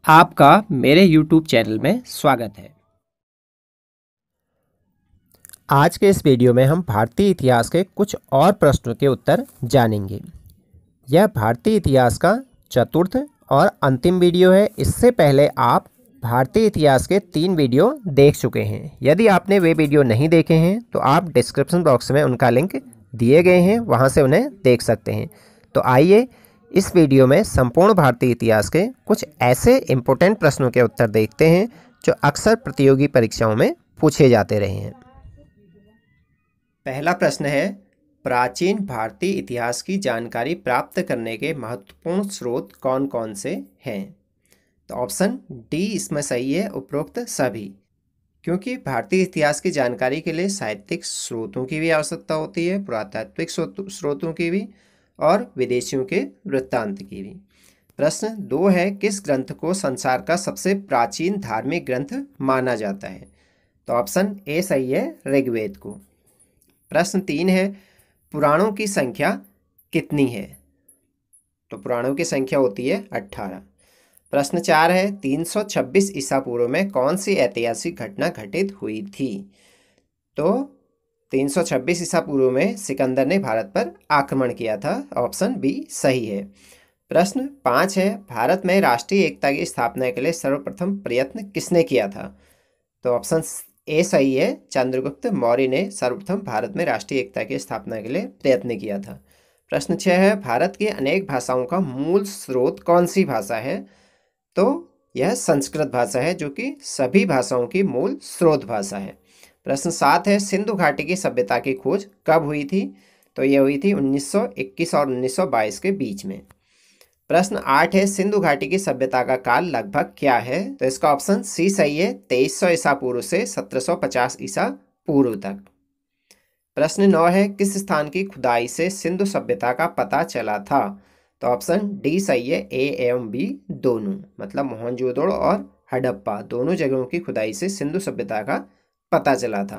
आपका मेरे YouTube channel में स्वागत है। आज के इस वीडियो में हम भारतीय इतिहास के कुछ और प्रश्नों के उत्तर जानेंगे। यह भारतीय इतिहास का चतुर्थ और अंतिम वीडियो है। इससे पहले आप भारतीय इतिहास के 3 वीडियो देख चुके हैं। यदि आपने वे वीडियो नहीं देखे हैं तो आप डिस्क्रिप्शन बॉक्स में उनका लिंक दिए गए हैं, वहां से उन्हें देख सकते हैं। तो आइए इस वीडियो में संपूर्ण भारतीय इतिहास के कुछ ऐसे इम्पोर्टेंट प्रश्नों के उत्तर देखते हैं जो अक्सर प्रतियोगी परीक्षाओं में पूछे जाते रहे हैं। पहला प्रश्न है, प्राचीन भारतीय इतिहास की जानकारी प्राप्त करने के महत्वपूर्ण स्रोत कौन कौन से हैं? तो ऑप्शन डी इसमें सही है, उपरोक्त सभी। क्योंकि भारतीय इतिहास की जानकारी के लिए साहित्यिक स्रोतों की भी आवश्यकता होती है, पुरातात्विक स्रोतों की भी और विदेशियों के वृत्तांत की भी। प्रश्न 2 है, किस ग्रंथ को संसार का सबसे प्राचीन धार्मिक ग्रंथ माना जाता है? तो ऑप्शन ए सही है, ऋग्वेद को। प्रश्न 3 है, पुराणों की संख्या कितनी है? तो पुराणों की संख्या होती है 18। प्रश्न 4 है, 326 ईसा पूर्व में कौन सी ऐतिहासिक घटना घटित हुई थी? तो 326 ईसा पूर्व में सिकंदर ने भारत पर आक्रमण किया था। ऑप्शन बी सही है। प्रश्न 5 है, भारत में राष्ट्रीय एकता की स्थापना के लिए सर्वप्रथम प्रयत्न किसने किया था? तो ऑप्शन ए सही है, चंद्रगुप्त मौर्य ने सर्वप्रथम भारत में राष्ट्रीय एकता की स्थापना के लिए प्रयत्न किया था। प्रश्न 6 है, भारत की अनेक भाषाओं का मूल स्रोत कौन सी भाषा है? तो यह संस्कृत भाषा है, जो कि सभी भाषाओं की मूल स्रोत भाषा है। प्रश्न 7 है, सिंधु घाटी की सभ्यता की खोज कब हुई थी? तो यह हुई थी 1921 और 1922 के बीच में। प्रश्न 8 है, सिंधु घाटी की सभ्यता का काल लगभग क्या है? तो इसका ऑप्शन सी सही है, 2300 ईसा पूर्व से 1750 ईसा पूर्व तक। प्रश्न 9 है, किस स्थान की खुदाई से सिंधु सभ्यता का पता चला था? तो ऑप्शन डी सही है, ए एवं बी दोनों, मतलब मोहनजोदड़ो और हड़प्पा दोनों जगहों की खुदाई से सिंधु सभ्यता का पता चला था।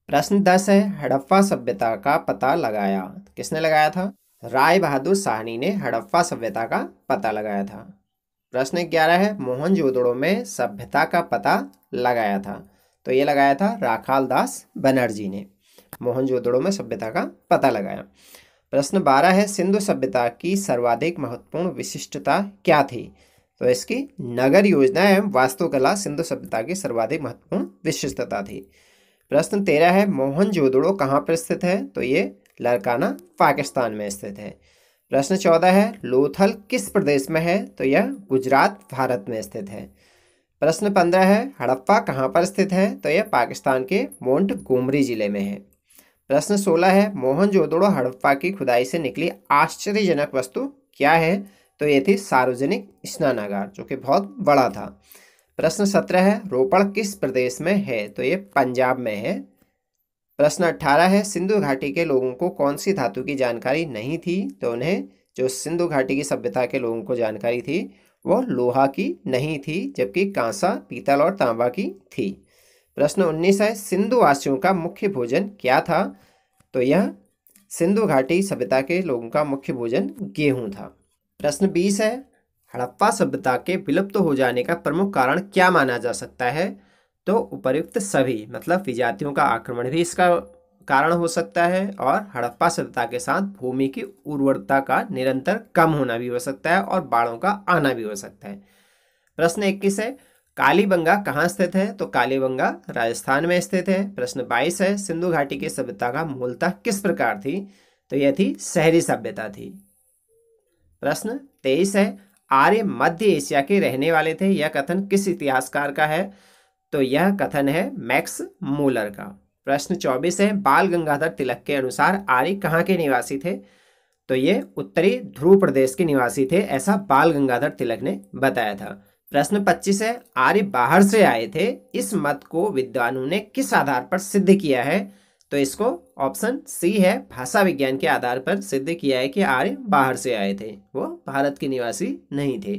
प्रश्न 10 है, हड़प्पा सभ्यता का पता लगाया किसने लगाया था? राय बहादुर साहनी ने हड़प्पा सभ्यता का पता लगाया था। प्रश्न 11 है, मोहनजोदड़ो में सभ्यता का पता लगाया था? तो ये लगाया था राखाल दास बनर्जी ने, मोहनजोदड़ो में सभ्यता का पता लगाया। प्रश्न 12 है, सिंधु सभ्यता की सर्वाधिक महत्वपूर्ण विशिष्टता क्या थी? तो इसकी नगर योजना एवं वास्तुकला सिंधु सभ्यता की सर्वाधिक महत्वपूर्ण विशिष्टता थी। प्रश्न 13 है, मोहनजोदड़ो कहाँ पर स्थित है? तो ये लरकाना पाकिस्तान में स्थित है। प्रश्न 14 है, लोथल किस प्रदेश में है? तो यह गुजरात भारत में स्थित है। प्रश्न 15 है, हड़प्पा कहाँ पर स्थित है? तो यह पाकिस्तान के मोंटगोमरी जिले में है। प्रश्न 16 है, मोहनजोदड़ो हड़प्पा की खुदाई से निकली आश्चर्यजनक वस्तु क्या है? तो ये थी सार्वजनिक स्नानागार, जो कि बहुत बड़ा था। प्रश्न 17 है, रोपड़ किस प्रदेश में है? तो ये पंजाब में है। प्रश्न 18 है, सिंधु घाटी के लोगों को कौन सी धातु की जानकारी नहीं थी? तो उन्हें जो सिंधु घाटी की सभ्यता के लोगों को जानकारी थी वो लोहा की नहीं थी, जबकि कांसा, पीतल और तांबा की थी। प्रश्न 19 है, सिंधु वासियों का मुख्य भोजन क्या था? तो यह सिंधु घाटी सभ्यता के लोगों का मुख्य भोजन गेहूं था। प्रश्न 20 है, हड़प्पा सभ्यता के विलुप्त हो जाने का प्रमुख कारण क्या माना जा सकता है? तो उपर्युक्त सभी, मतलब विजातियों का आक्रमण भी इसका कारण हो सकता है और हड़प्पा सभ्यता के साथ भूमि की उर्वरता का निरंतर कम होना भी हो सकता है और बाढ़ों का आना भी हो सकता है। प्रश्न 21 है, कालीबंगा कहाँ स्थित है? तो कालीबंगा राजस्थान में स्थित है। प्रश्न 22 है, सिंधु घाटी की सभ्यता का मूलतः किस प्रकार थी? तो यह थी शहरी सभ्यता थी। प्रश्न 23 है, आर्य मध्य एशिया के रहने वाले थे, यह कथन किस इतिहासकार का है? तो यह कथन है मैक्स मूलर का। प्रश्न 24 है, बाल गंगाधर तिलक के अनुसार आर्य कहाँ के निवासी थे? तो ये उत्तरी ध्रुव प्रदेश के निवासी थे, ऐसा बाल गंगाधर तिलक ने बताया था। प्रश्न 25 है, आर्य बाहर से आए थे, इस मत को विद्वानों ने किस आधार पर सिद्ध किया है? तो इसको ऑप्शन सी है, भाषा विज्ञान के आधार पर सिद्ध किया है कि आर्य बाहर से आए थे, वो भारत के निवासी नहीं थे।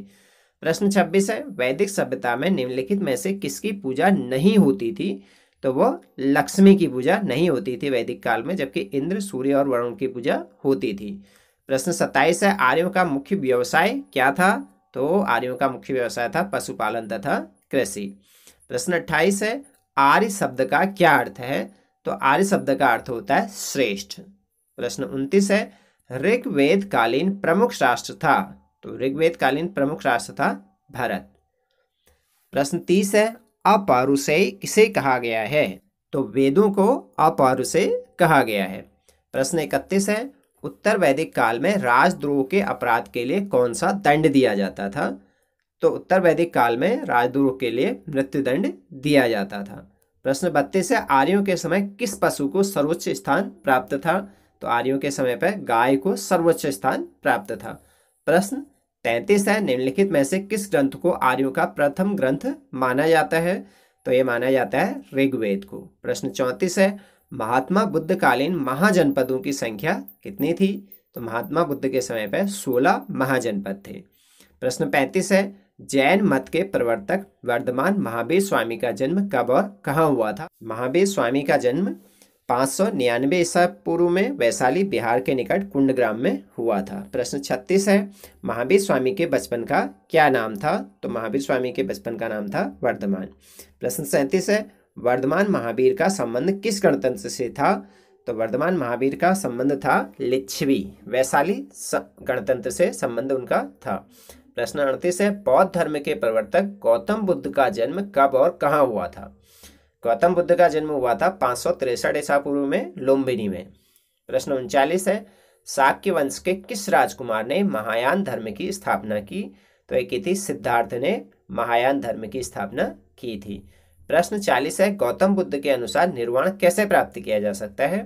प्रश्न 26 है, वैदिक सभ्यता में निम्नलिखित में से किसकी पूजा नहीं होती थी? तो वो लक्ष्मी की पूजा नहीं होती थी वैदिक काल में, जबकि इंद्र, सूर्य और वरुण की पूजा होती थी। प्रश्न 27 है, आर्यों का मुख्य व्यवसाय क्या था? तो आर्यों का मुख्य व्यवसाय था पशुपालन तथा कृषि। प्रश्न 28 है, आर्य शब्द का क्या अर्थ है? तो आर्य शब्द का अर्थ होता है श्रेष्ठ। प्रश्न 29 है, ऋग्वेद कालीन प्रमुख राष्ट्र था? तो ऋग्वेद कालीन प्रमुख राष्ट्र था भारत। प्रश्न 30 है, अपौरुषेय किसे कहा गया है? तो वेदों को अपौरुषेय कहा गया है। प्रश्न 31 है, उत्तर वैदिक काल में राजद्रोह के अपराध के लिए कौन सा दंड दिया जाता था? तो उत्तर वैदिक काल में राजद्रोह के लिए मृत्युदंड दिया जाता था। प्रश्न 32 है, आर्यों के समय किस पशु को सर्वोच्च स्थान प्राप्त था? तो आर्यों के समय पर गाय को सर्वोच्च स्थान प्राप्त था। प्रश्न 33 है, निम्नलिखित में से किस ग्रंथ को आर्यों का प्रथम ग्रंथ माना जाता है? तो ये माना जाता है ऋग्वेद को। प्रश्न 34 है, महात्मा बुद्ध कालीन महाजनपदों की संख्या कितनी थी? तो महात्मा बुद्ध के समय पर 16 महाजनपद थे। प्रश्न 35 है, जैन मत के प्रवर्तक वर्धमान महावीर स्वामी का जन्म कब और कहाँ हुआ था? महावीर स्वामी का जन्म 599 ईसा पूर्व में वैशाली बिहार के निकट कुंडग्राम में हुआ था। प्रश्न 36 है, महावीर स्वामी के बचपन का क्या नाम था? तो महावीर स्वामी के बचपन का नाम था वर्धमान। प्रश्न 37 है, वर्धमान महावीर का संबंध किस गणतंत्र से था? तो वर्धमान महावीर का संबंध था लिच्छवी, वैशाली गणतंत्र से संबंध उनका था। प्रश्न 38 है, बौद्ध धर्म के प्रवर्तक गौतम बुद्ध का जन्म कब और कहाँ हुआ था? गौतम बुद्ध का जन्म हुआ था 563 ईसा पूर्व में लुम्बिनी में। प्रश्न 39 है, शाक्य वंश के किस राजकुमार ने महायान धर्म की स्थापना की? तो एक थी सिद्धार्थ ने महायान धर्म की स्थापना की थी। प्रश्न 40 है, गौतम बुद्ध के अनुसार निर्वाण कैसे प्राप्त किया जा सकता है?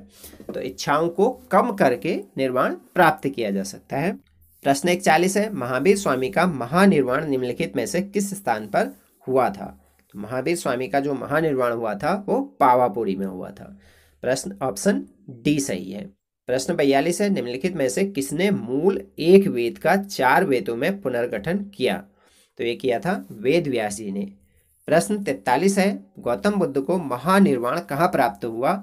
तो इच्छाओं को कम करके निर्वाण प्राप्त किया जा सकता है। प्रश्न 41 है, महावीर स्वामी का महानिर्वाण निम्नलिखित में से किस स्थान पर हुआ था? तो महावीर स्वामी का जो महानिर्वाण हुआ था वो पावापुरी में हुआ था। प्रश्न ऑप्शन डी सही है। प्रश्न 42 है, निम्नलिखित में से किसने मूल एक वेद का 4 वेदों में पुनर्गठन किया? तो ये किया था वेद व्यास जी ने। प्रश्न 43 है, गौतम बुद्ध को महानिर्वाण कहाँ प्राप्त हुआ?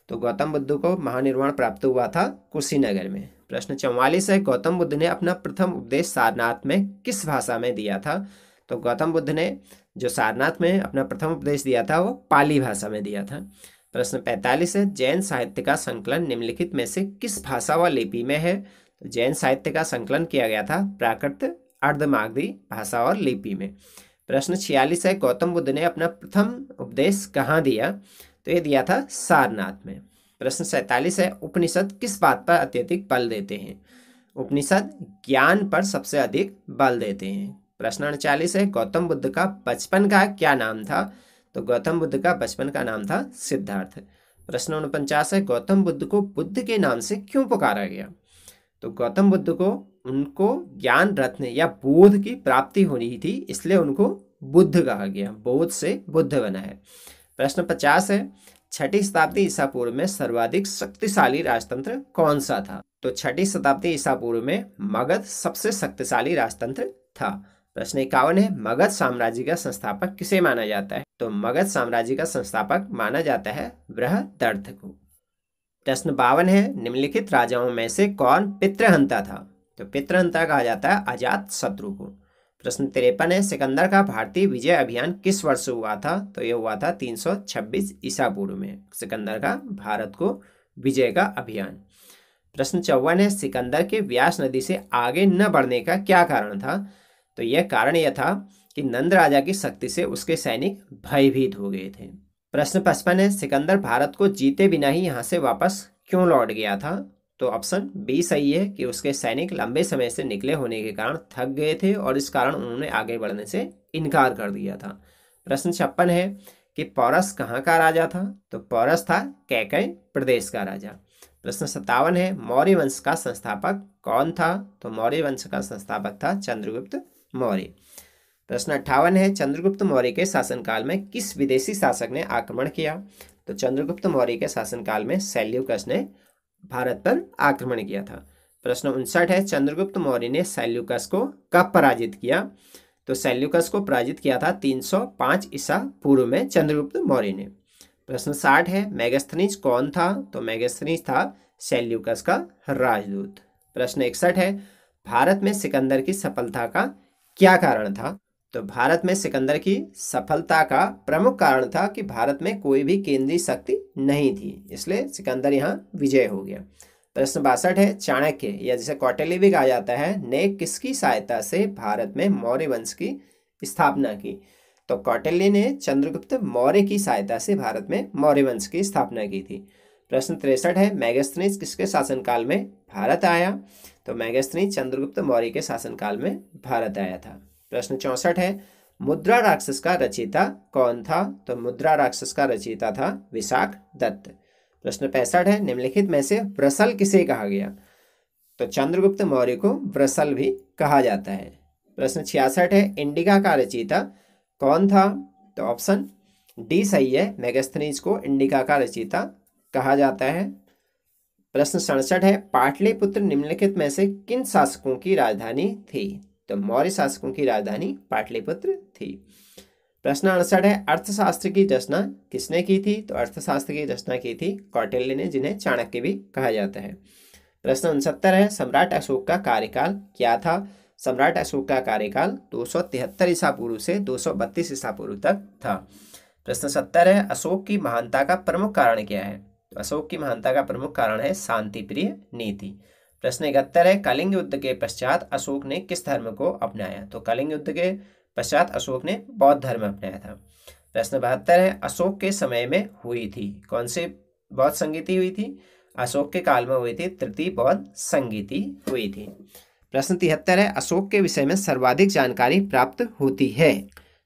तो गौतम बुद्ध को महानिर्वाण प्राप्त हुआ था कुशीनगर में। प्रश्न 44 है, गौतम बुद्ध ने अपना प्रथम उपदेश सारनाथ में किस भाषा में दिया था? तो गौतम बुद्ध ने जो सारनाथ में अपना प्रथम उपदेश दिया था वो पाली भाषा में दिया था। प्रश्न 45 है, जैन साहित्य का संकलन निम्नलिखित में से किस भाषा व लिपि में है? तो जैन साहित्य का संकलन किया गया था प्राकृत अर्धमागधी भाषा और लिपि में। प्रश्न 46 है, गौतम बुद्ध ने अपना प्रथम उपदेश कहाँ दिया? तो ये दिया था सारनाथ में। प्रश्न 47 है, उपनिषद किस बात पर अत्यधिक बल देते हैं? उपनिषद ज्ञान पर सबसे अधिक बल देते हैं। प्रश्न 49 है, गौतम बुद्ध का बचपन का क्या नाम था? तो गौतम बुद्ध का बचपन का नाम था सिद्धार्थ। प्रश्न 49 है, गौतम बुद्ध को बुद्ध के नाम से क्यों पुकारा गया? तो गौतम बुद्ध को उनको ज्ञान रत्न या बोध की प्राप्ति हो रही थी, इसलिए उनको बुद्ध कहा गया, बोध से बुद्ध बना है। प्रश्न 50 है, 6ठी शताब्दी ईसा पूर्व में सर्वाधिक शक्तिशाली राजतंत्र कौन सा था? तो 6ठी शताब्दी ईसा पूर्व में मगध सबसे शक्तिशाली राजतंत्र था। प्रश्न 51 है, मगध साम्राज्य का संस्थापक किसे माना जाता है? तो मगध साम्राज्य का संस्थापक माना जाता है बृहदर्थ को। प्रश्न 52 है, निम्नलिखित राजाओं में से कौन पितृहंता था? तो पितृहंता कहा जाता है अजात शत्रु को। प्रश्न 53 है, सिकंदर का भारतीय विजय अभियान किस वर्ष हुआ था? तो यह हुआ था 326 ईसा पूर्व में, सिकंदर का भारत को विजय का अभियान। प्रश्न 54 है, सिकंदर के व्यास नदी से आगे न बढ़ने का क्या कारण था? तो यह कारण यह था कि नंद राजा की शक्ति से उसके सैनिक भयभीत हो गए थे। प्रश्न 55 है, सिकंदर भारत को जीते बिना ही यहाँ से वापस क्यों लौट गया था? तो ऑप्शन बी सही है कि उसके सैनिक लंबे समय से निकले होने के कारण थक गए थे और इस कारण उन्होंने आगे बढ़ने से इनकार कर दिया था। प्रश्न 56 है कि पौरस कहाँ का राजा था? तो पौरस था कैकय प्रदेश का राजा। प्रश्न 57 है, मौर्य वंश का संस्थापक कौन था? तो मौर्य वंश का संस्थापक था चंद्रगुप्त मौर्य। प्रश्न 58 है, चंद्रगुप्त मौर्य के शासनकाल में किस विदेशी शासक ने आक्रमण किया? तो चंद्रगुप्त मौर्य के शासनकाल में सेल्यूकस ने भारत पर आक्रमण किया था। प्रश्न 59 है, चंद्रगुप्त मौर्य ने सेल्यूकस को कब पराजित किया? तो सेल्यूकस को पराजित किया था 305 ईसा पूर्व में चंद्रगुप्त मौर्य ने। प्रश्न 60 है, मेगास्थनीज कौन था? तो मेगास्थनीज था सेल्यूकस का राजदूत। प्रश्न 61 है, भारत में सिकंदर की सफलता का क्या कारण था? तो भारत में सिकंदर की सफलता का प्रमुख कारण था कि भारत में कोई भी केंद्रीय शक्ति नहीं थी, इसलिए सिकंदर यहाँ विजय हो गया। प्रश्न 62 है, चाणक्य या जिसे कौटिल्य भी कहा जाता है ने किसकी सहायता से भारत में मौर्य वंश की स्थापना की? तो कौटिल्य ने चंद्रगुप्त मौर्य की सहायता से भारत में मौर्य वंश की स्थापना की थी। प्रश्न 63 है, मेगास्थनीज किसके शासनकाल में भारत आया? तो मेगास्थनीज चंद्रगुप्त मौर्य के शासनकाल में भारत आया था। प्रश्न 64 है, मुद्रा राक्षस का रचयिता कौन था? तो मुद्रा राक्षस का रचयिता था विशाख दत्त। प्रश्न 65 है, निम्नलिखित में से व्रसल किसे कहा गया? तो चंद्रगुप्त मौर्य को व्रसल भी कहा जाता है। प्रश्न 66 है, इंडिका का रचयिता कौन था? तो ऑप्शन डी सही है, मेगास्थनीज को इंडिका का रचयिता कहा जाता है। प्रश्न 67 है, पाटलिपुत्र निम्नलिखित में से किन शासकों की राजधानी थी? तो मौर्य शासकों की राजधानी पाटलिपुत्र थी। प्रश्न 68 है, अर्थशास्त्र की रचना किसने की थी? तो अर्थशास्त्र की रचना की थी कौटिल्य ने, जिन्हें चाणक्य भी कहा जाता है। प्रश्न 69 है, सम्राट अशोक का कार्यकाल क्या था? सम्राट अशोक का कार्यकाल 273 ईसा पूर्व से 232 ईसा पूर्व तक था। प्रश्न 70 है, अशोक की महानता का प्रमुख कारण क्या है? तो अशोक की महानता का प्रमुख कारण है शांति प्रिय नीति। प्रश्न 71 है, कलिंग युद्ध के पश्चात अशोक ने किस धर्म को अपनाया? तो कलिंग युद्ध के पश्चात अशोक ने बौद्ध धर्म अपनाया था। प्रश्न 72 है, अशोक के समय में हुई थी कौन सी बौद्ध संगीति हुई थी? अशोक के काल में हुई थी तृतीय बौद्ध संगीति हुई थी। प्रश्न 73 है, अशोक के विषय में सर्वाधिक जानकारी प्राप्त होती है?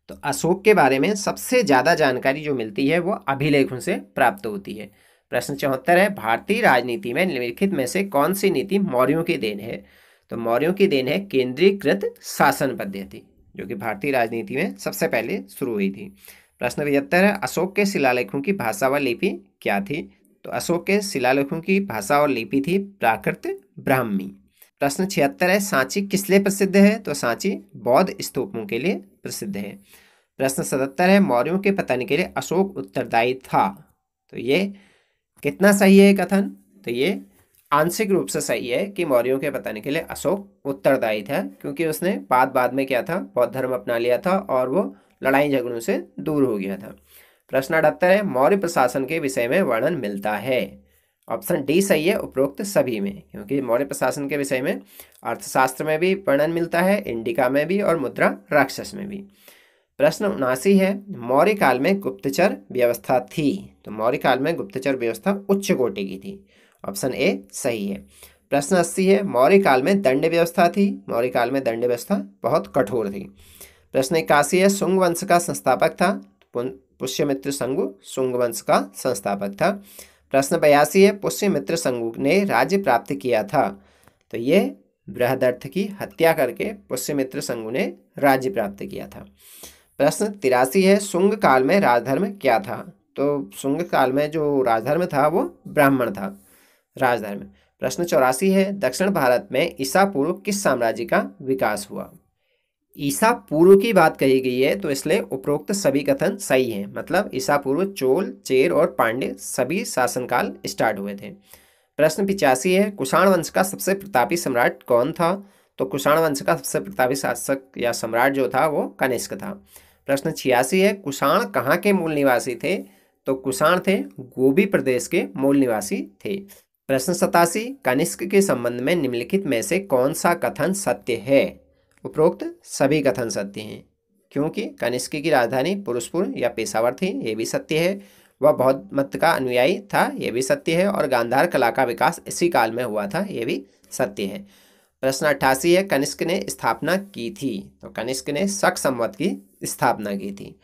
तो अशोक के बारे में सबसे ज्यादा जानकारी जो मिलती है वो अभिलेखों से प्राप्त होती है। प्रश्न 74 है, भारतीय राजनीति में निम्नलिखित में से कौन सी नीति मौर्यों की देन है? तो मौर्यों की देन है केंद्रीकृत शासन पद्धति, जो कि भारतीय राजनीति में सबसे पहले शुरू हुई थी। प्रश्न 75 है, अशोक के शिलालेखों की भाषा व लिपि क्या थी? तो अशोक के शिलालेखों की भाषा और लिपि थी प्राकृत ब्राह्मी। प्रश्न 76 है, सांची किस लिए प्रसिद्ध है? तो सांची बौद्ध स्तूपों के लिए प्रसिद्ध है। प्रश्न 77 है, मौर्यों के पतन के लिए अशोक उत्तरदायी था? तो ये कितना सही है कथन? तो ये आंशिक रूप से सही है कि मौर्यों के पतन के लिए अशोक उत्तरदायी था, क्योंकि उसने बाद में क्या था, बौद्ध धर्म अपना लिया था और वो लड़ाई झगड़ों से दूर हो गया था। प्रश्न 78 है, मौर्य प्रशासन के विषय में वर्णन मिलता है? ऑप्शन डी सही है, उपरोक्त सभी में, क्योंकि मौर्य प्रशासन के विषय में अर्थशास्त्र में भी वर्णन मिलता है, इंडिका में भी और मुद्रा राक्षस में भी। प्रश्न 79 है, मौर्य काल में गुप्तचर व्यवस्था थी? तो मौर्य काल में गुप्तचर व्यवस्था उच्च कोटि की थी। ऑप्शन ए सही है। प्रश्न 80 है, मौर्य काल में दंड व्यवस्था थी? मौर्य काल में दंड व्यवस्था बहुत कठोर थी। प्रश्न 81 है, शुंग वंश का संस्थापक था? पुष्यमित्र शंगु शुंग वंश का संस्थापक था। प्रश्न 82 है, पुष्यमित्र शंगु ने राज्य प्राप्त किया था? तो ये बृहदर्थ की हत्या करके पुष्यमित्र शंगु ने राज्य प्राप्त किया था। प्रश्न 83 है, शुंग काल में राजधर्म क्या था? तो शुंग काल में जो राजधर्म था वो ब्राह्मण था राजधर्म। प्रश्न 84 है, दक्षिण भारत में ईसा पूर्व किस साम्राज्य का विकास हुआ? ईसा पूर्व की बात कही गई है, तो इसलिए उपरोक्त सभी कथन सही हैं। मतलब ईसा पूर्व चोल, चेर और पांड्य सभी शासनकाल स्टार्ट हुए थे। प्रश्न 85 है, कुषाण वंश का सबसे प्रतापी सम्राट कौन था? तो कुषाण वंश का सबसे प्रतापी शासक या सम्राट जो था वो कनिष्क था। प्रश्न 86 है, कुषाण कहाँ के मूल निवासी थे? तो कुषाण थे गोबी प्रदेश के मूल निवासी थे। प्रश्न 87, कनिष्क के संबंध में निम्नलिखित में से कौन सा कथन सत्य है? उपरोक्त सभी कथन सत्य हैं, क्योंकि कनिष्क की राजधानी पुरुषपुर या पेशावर थी, ये भी सत्य है। वह बौद्ध मत का अनुयायी था, ये भी सत्य है। और गांधार कला का विकास इसी काल में हुआ था, ये भी सत्य है। प्रश्न 88 है, कनिष्क ने स्थापना की थी? तो कनिष्क ने शक संवत की स्थापना की थी।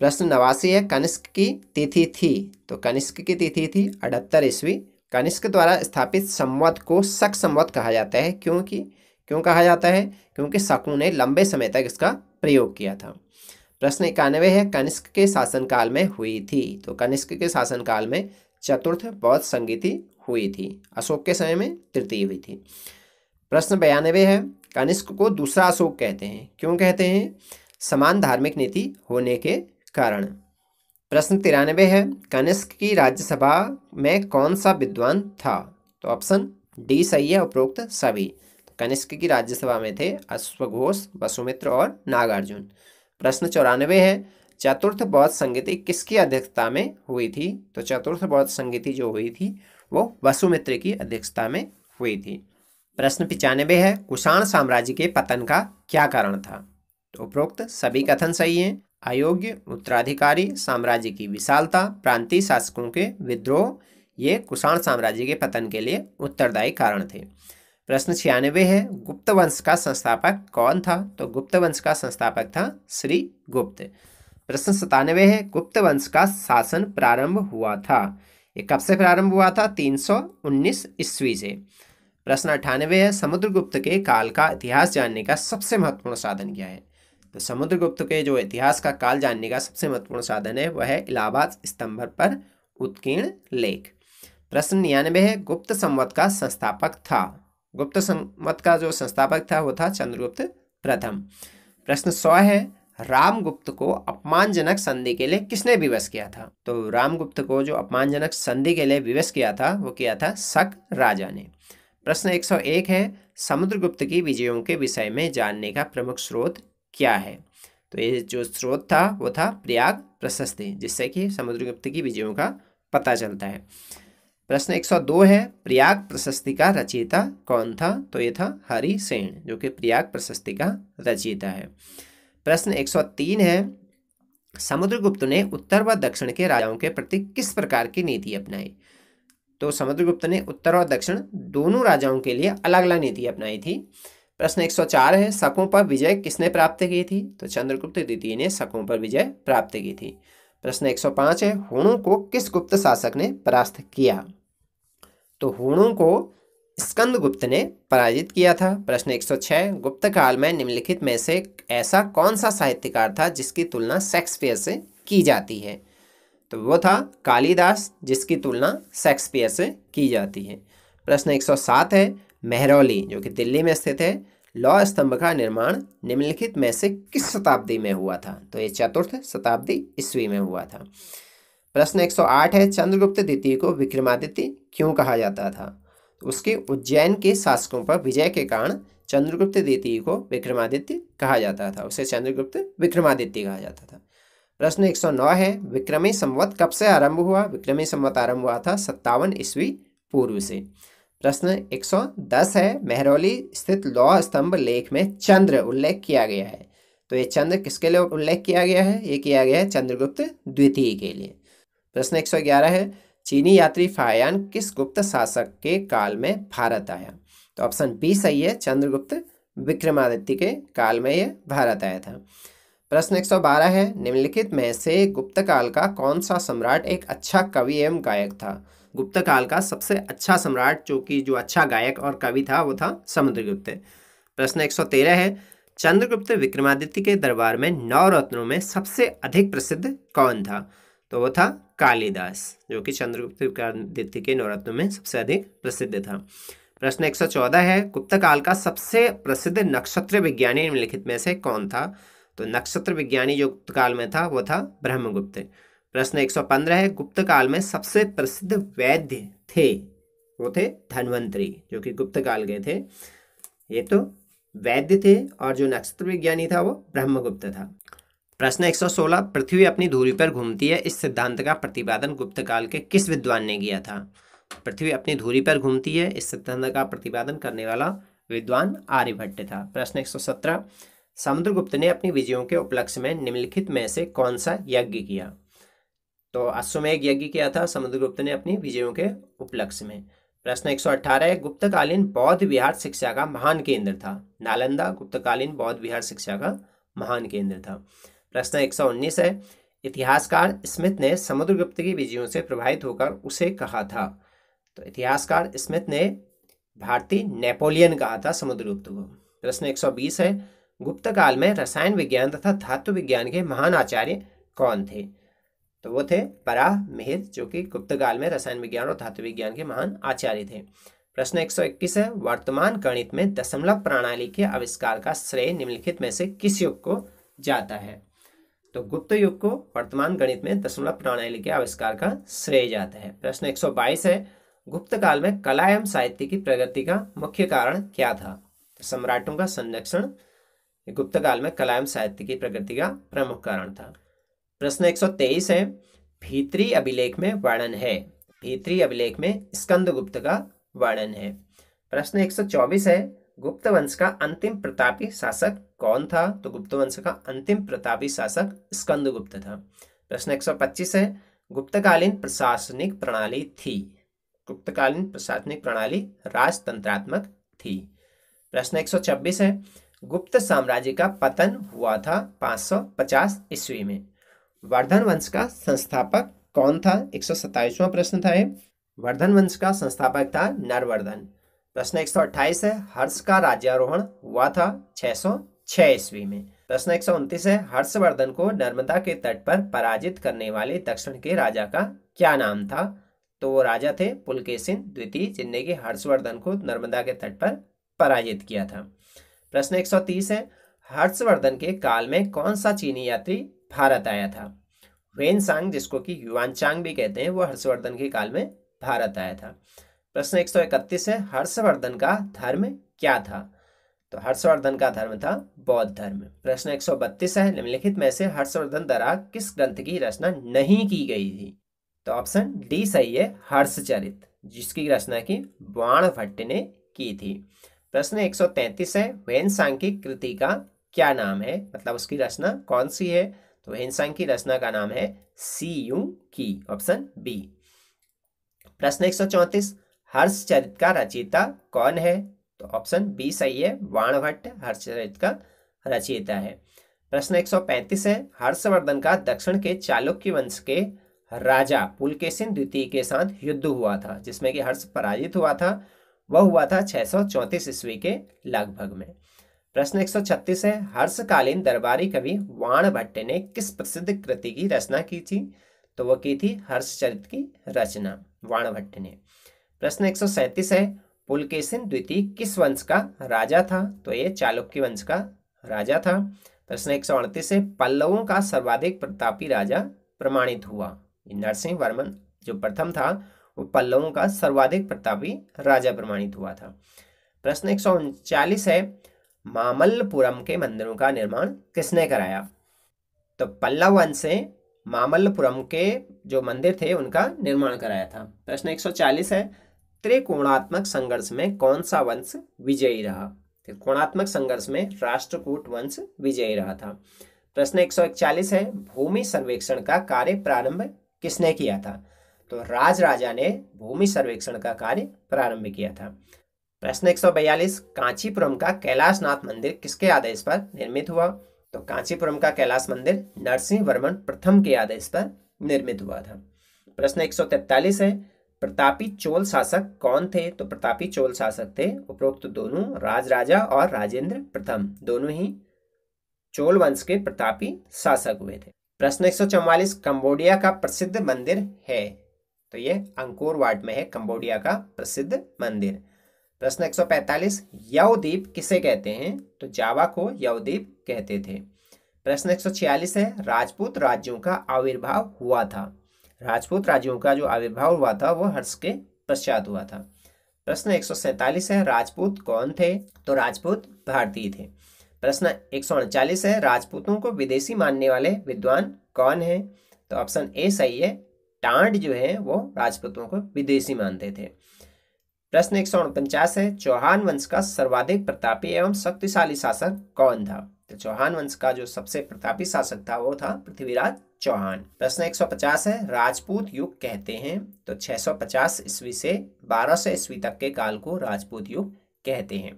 प्रश्न 89 है, कनिष्क की तिथि थी? तो कनिष्क की तिथि थी 78 ईस्वी। कनिष्क द्वारा स्थापित संवत को शक संवत कहा जाता है, क्यों कहा जाता है? क्योंकि शकों ने लंबे समय तक इसका प्रयोग किया था। प्रश्न 91 है, कनिष्क के शासनकाल में हुई थी? तो कनिष्क के शासनकाल में चतुर्थ बौद्ध संगीति हुई थी, अशोक के समय में तृतीय हुई थी। प्रश्न 92 है, कनिष्क को दूसरा अशोक कहते हैं, क्यों कहते हैं? समान धार्मिक नीति होने के कारण। प्रश्न 93 है, कनिष्क की राज्यसभा में कौन सा विद्वान था? तो ऑप्शन डी सही है, उपरोक्त सभी। कनिष्क की राज्यसभा में थे अश्वघोष, वसुमित्र और नागार्जुन। प्रश्न 94 है, चतुर्थ बौद्ध संगीति किसकी अध्यक्षता में हुई थी? तो चतुर्थ बौद्ध संगीति जो हुई थी वो वसुमित्र की अध्यक्षता में हुई थी। प्रश्न 95 है, कुषाण साम्राज्य के पतन का क्या कारण था? तो उपरोक्त सभी कथन सही हैं। अयोग्य उत्तराधिकारी, साम्राज्य की विशालता, प्रांतीय शासकों के विद्रोह, ये कुषाण साम्राज्य के पतन के लिए उत्तरदायी कारण थे। प्रश्न 96 है, गुप्त वंश का संस्थापक कौन था? तो गुप्त वंश का संस्थापक था श्री गुप्त। प्रश्न 97 है, गुप्त वंश का शासन प्रारंभ हुआ था, ये कब से प्रारंभ हुआ था? 319 ईस्वी से। प्रश्न 98 है, समुद्रगुप्त के काल का इतिहास जानने का सबसे महत्वपूर्ण साधन क्या है? तो समुद्रगुप्त के जो इतिहास का काल जानने का सबसे महत्वपूर्ण साधन है वह है इलाहाबाद स्तंभ पर उत्कीर्ण लेख। प्रश्न 99 है, गुप्त संवत का संस्थापक था? गुप्त संवत का जो संस्थापक था वो था चंद्रगुप्त प्रथम। प्रश्न 100 है, रामगुप्त को अपमानजनक संधि के लिए किसने विवश किया था? तो रामगुप्त को जो अपमानजनक संधि के लिए विवश किया था वो किया था शक राजा ने। प्रश्न 101 है, समुद्रगुप्त की विजयों के विषय में जानने का प्रमुख स्रोत क्या है? तो ये जो स्रोत था वो था प्रयाग प्रशस्ति, जिससे कि समुद्रगुप्त की विजयों का पता चलता है। प्रश्न 102 है, प्रयाग प्रशस्ति का रचयिता कौन था? तो ये था हरिसेन, जो कि प्रयाग प्रशस्ति का रचयिता है। प्रश्न 103 है, समुद्रगुप्त ने उत्तर व दक्षिण के राजाओं के प्रति किस प्रकार की नीति अपनाई? तो समुद्रगुप्त ने उत्तर और दक्षिण दोनों राजाओं के लिए अलग अलग नीति अपनाई थी। प्रश्न 104 है, शकों पर विजय किसने प्राप्त की थी? तो चंद्रगुप्त द्वितीय ने शकों पर विजय प्राप्त की थी। प्रश्न 105 है, हूणों को किस गुप्त शासक ने परास्त किया? तो हूणों को स्कंदगुप्त ने पराजित किया था। प्रश्न 106, गुप्त काल में निम्नलिखित में से ऐसा कौन सा साहित्यकार था जिसकी तुलना शेक्सपियर से की जाती है? तो वो था कालिदास, जिसकी तुलना शेक्सपियर से की जाती है। प्रश्न 107 है, मेहरौली जो कि दिल्ली में स्थित है, लौह स्तंभ का निर्माण निम्नलिखित में से किस शताब्दी में हुआ था? तो ये चतुर्थ शताब्दी ईस्वी में हुआ था। प्रश्न 108 है, चंद्रगुप्त द्वितीय को विक्रमादित्य क्यों कहा जाता था? तो उसके उज्जैन के शासकों पर विजय के कारण चंद्रगुप्त द्वितीय को विक्रमादित्य कहा जाता था, उसे चंद्रगुप्त विक्रमादित्य कहा जाता था। प्रश्न 109 है, विक्रमी संवत कब से आरंभ हुआ? विक्रमी संवत आरंभ हुआ था 57 ईस्वी पूर्व से। प्रश्न 110 है, मेहरौली स्थित लौह स्तंभ लेख में चंद्र उल्लेख किया गया है, तो ये चंद्र किसके लिए उल्लेख किया गया है? ये किया गया है चंद्रगुप्त द्वितीय के लिए। प्रश्न 111 है, चीनी यात्री फाहियान किस गुप्त शासक के काल में भारत आया? तो ऑप्शन बी सही है, चंद्रगुप्त विक्रमादित्य के काल में यह भारत आया था। प्रश्न 112 है, निम्नलिखित में से गुप्त काल का कौन सा सम्राट एक अच्छा कवि एवं गायक था? गुप्त काल का सबसे अच्छा सम्राट जो अच्छा गायक और कवि था वो था समुद्रगुप्त। प्रश्न 113 है, चंद्रगुप्त विक्रमादित्य के दरबार में 9 रत्नों में सबसे अधिक प्रसिद्ध कौन था? तो वो था कालिदास, जो कि चंद्रगुप्त विक्रमादित्य के 9 रत्नों में सबसे अधिक प्रसिद्ध था। प्रश्न 114 है, गुप्त काल का सबसे प्रसिद्ध नक्षत्र विज्ञानी निम्नलिखित में से कौन था? तो नक्षत्र विज्ञानी जो गुप्त काल में था वो था ब्रह्मगुप्त। प्रश्न 115 है, गुप्त काल में सबसे प्रसिद्ध वैद्य थे, वो थे धन्वंतरी, जो कि गुप्त काल के थे। ये तो वैद्य थे, और जो नक्षत्र विज्ञानी था वो ब्रह्मगुप्त था। प्रश्न 116, पृथ्वी अपनी धुरी पर घूमती है, इस सिद्धांत का प्रतिपादन गुप्त काल के किस विद्वान ने किया था? पृथ्वी अपनी धुरी पर घूमती है, इस सिद्धांत का प्रतिपादन करने वाला विद्वान आर्यभट्ट था। प्रश्न 117, समुद्रगुप्त ने अपनी विजयों के उपलक्ष्य में निम्नलिखित में से कौन सा यज्ञ किया? तो अश्वमेध यज्ञ किया था समुद्रगुप्त ने अपनी विजयों के उपलक्ष्य में। प्रश्न 118, गुप्तकालीन बौद्ध विहार शिक्षा का महान केंद्र था। नालंदा गुप्तकालीन बौद्ध विहार शिक्षा का महान केंद्र था। प्रश्न 119 है, इतिहासकार स्मिथ ने समुद्रगुप्त की विजयों से प्रभावित होकर उसे कहा था? तो इतिहासकार स्मिथ ने भारतीय नेपोलियन कहा था समुद्रगुप्त को। प्रश्न 120 है, गुप्त काल में रसायन विज्ञान तथा धातु विज्ञान के महान आचार्य कौन थे? तो वो थे वराहमिहिर, जो कि गुप्त काल में रसायन विज्ञान और धातु विज्ञान के महान आचार्य थे। प्रश्न 121 है, वर्तमान गणित में दशमलव प्रणाली के आविष्कार का श्रेय निम्नलिखित में से किस युग को जाता है? तो गुप्त युग को वर्तमान गणित में दशमलव प्रणाली के आविष्कार का श्रेय जाता है। प्रश्न 122 है, गुप्त काल में कला एवं साहित्य की प्रगति का मुख्य कारण क्या था? तो सम्राटों का संरक्षण गुप्त काल में कला एवं साहित्य की प्रगति का प्रमुख कारण था। प्रश्न 123 है, भीतरी अभिलेख में वर्णन है। भीतरी अभिलेख में स्कंदगुप्त का वर्णन है। प्रश्न 124 है, गुप्त वंश का अंतिम प्रतापी शासक कौन था? तो गुप्त वंश का अंतिम प्रतापी शासक स्कंदगुप्त था। प्रश्न 125 है, गुप्तकालीन प्रशासनिक प्रणाली थी। गुप्तकालीन प्रशासनिक प्रणाली राजतंत्रात्मक थी। प्रश्न 126 है, गुप्त साम्राज्य का पतन हुआ था 550 ईस्वी में। वर्धन वंश का संस्थापक कौन था? 127वां प्रश्न था। वर्धन वंश का संस्थापक था नरवर्धन। प्रश्न 128 है, हर्ष का राज्यारोहण हुआ था 606 ईस्वी में। प्रश्न 129 है, हर्षवर्धन को नर्मदा के तट पर पराजित करने वाले दक्षिण के राजा का क्या नाम था? तो वो राजा थे पुलकेशिन द्वितीय, जिनने कि हर्षवर्धन को नर्मदा के तट पर पराजित किया था। प्रश्न 130 है, हर्षवर्धन के काल में कौन सा चीनी यात्री भारत आया था? वेनसांग, जिसको कि युआनचांग भी कहते हैं, वो हर्षवर्धन के काल में भारत आया था। प्रश्न 131 है, हर्षवर्धन का धर्म क्या था? तो हर्षवर्धन का धर्म था बौद्ध धर्म। प्रश्न 132 है, निम्नलिखित में से हर्षवर्धन द्वारा किस ग्रंथ की रचना नहीं की गई थी? तो ऑप्शन डी सही है, हर्षचरित, जिसकी रचना की बाणभट्ट ने की थी। प्रश्न 133 है, वेनसांग की कृति का क्या नाम है? मतलब उसकी रचना कौन सी है? तो वेनसांग की रचना का नाम है सीयू की, ऑप्शन बी। प्रश्न 134, हर्षचरित का रचयिता कौन है? तो ऑप्शन बी सही है, बाणभट्ट हर्षचरित का रचयिता है। प्रश्न 135 है, हर्षवर्धन का दक्षिण के चालुक्य वंश के राजा पुलकेशिन द्वितीय के साथ युद्ध हुआ था, जिसमें कि हर्ष पराजित हुआ था। वह हुआ था 634 ईस्वी के लगभग में। प्रश्न 136 है, हर्षकालीन दरबारी कवि बाणभट्ट ने किस प्रसिद्ध कृति की रचना की थी? तो वह की थी हर्षचरित की रचना बाणभट्ट ने। प्रश्न 137 है, पुलकेशिन द्वितीय किस वंश का राजा था? तो ये चालुक्य वंश का राजा था। प्रश्न 138 है, पल्लवों का सर्वाधिक प्रतापी राजा प्रमाणित हुआ। नरसिंह वर्मन जो प्रथम था, वो पल्लवों का सर्वाधिक प्रतापी राजा प्रमाणित हुआ था। प्रश्न 139 है, मामल्लपुरम के मंदिरों का निर्माण किसने कराया? तो पल्लव वंश से मामल्लपुरम के जो मंदिर थे उनका निर्माण कराया था। प्रश्न 140 है, त्रिकोणात्मक संघर्ष में कौन सा वंश विजयी रहा? त्रिकोणात्मक संघर्ष में राष्ट्रकूट वंश विजयी रहा था। प्रश्न 141 है, भूमि सर्वेक्षण का कार्य प्रारंभ किसने किया था? तो राजराजा ने भूमि सर्वेक्षण का कार्य प्रारंभ किया था। प्रश्न 142, कांचीपुरम का कैलाशनाथ मंदिर किसके आदेश पर निर्मित हुआ? तो कांचीपुरम का कैलाश मंदिर नरसिंह वर्मन प्रथम के आदेश पर निर्मित हुआ था। प्रश्न 143 है, प्रतापी चोल शासक कौन थे? तो प्रतापी चोल शासक थे उपरोक्त दोनों राजराजा और राजेंद्र प्रथम, दोनों ही चोल वंश के प्रतापी शासक हुए थे। प्रश्न 144, कंबोडिया का प्रसिद्ध मंदिर है? तो ये अंकोर वाट में है कंबोडिया का प्रसिद्ध मंदिर। प्रश्न 145, यवद्वीप किसे कहते हैं? तो जावा को यवद्वीप कहते थे। प्रश्न 146 है, राजपूत राज्यों का आविर्भाव हुआ था। राजपूत राज्यों का जो आविर्भाव हुआ था वो हर्ष के पश्चात हुआ था। प्रश्न 147 है, राजपूत कौन थे? तो राजपूत भारतीय थे। प्रश्न 139 है, राजपूतों को विदेशी मानने वाले विद्वान कौन है? तो ऑप्शन ए सही है, टांड जो है वो राजपूतों को विदेशी मानते थे। प्रश्न 149 है, चौहान वंश का सर्वाधिक प्रतापी एवं शक्तिशाली शासक कौन था? तो चौहान वंश का जो सबसे प्रतापी शासक था वो था पृथ्वीराज चौहान। प्रश्न 150 है, राजपूत युग कहते हैं? तो 650 ईस्वी से 1200 ईस्वी तक के काल को राजपूत युग कहते हैं।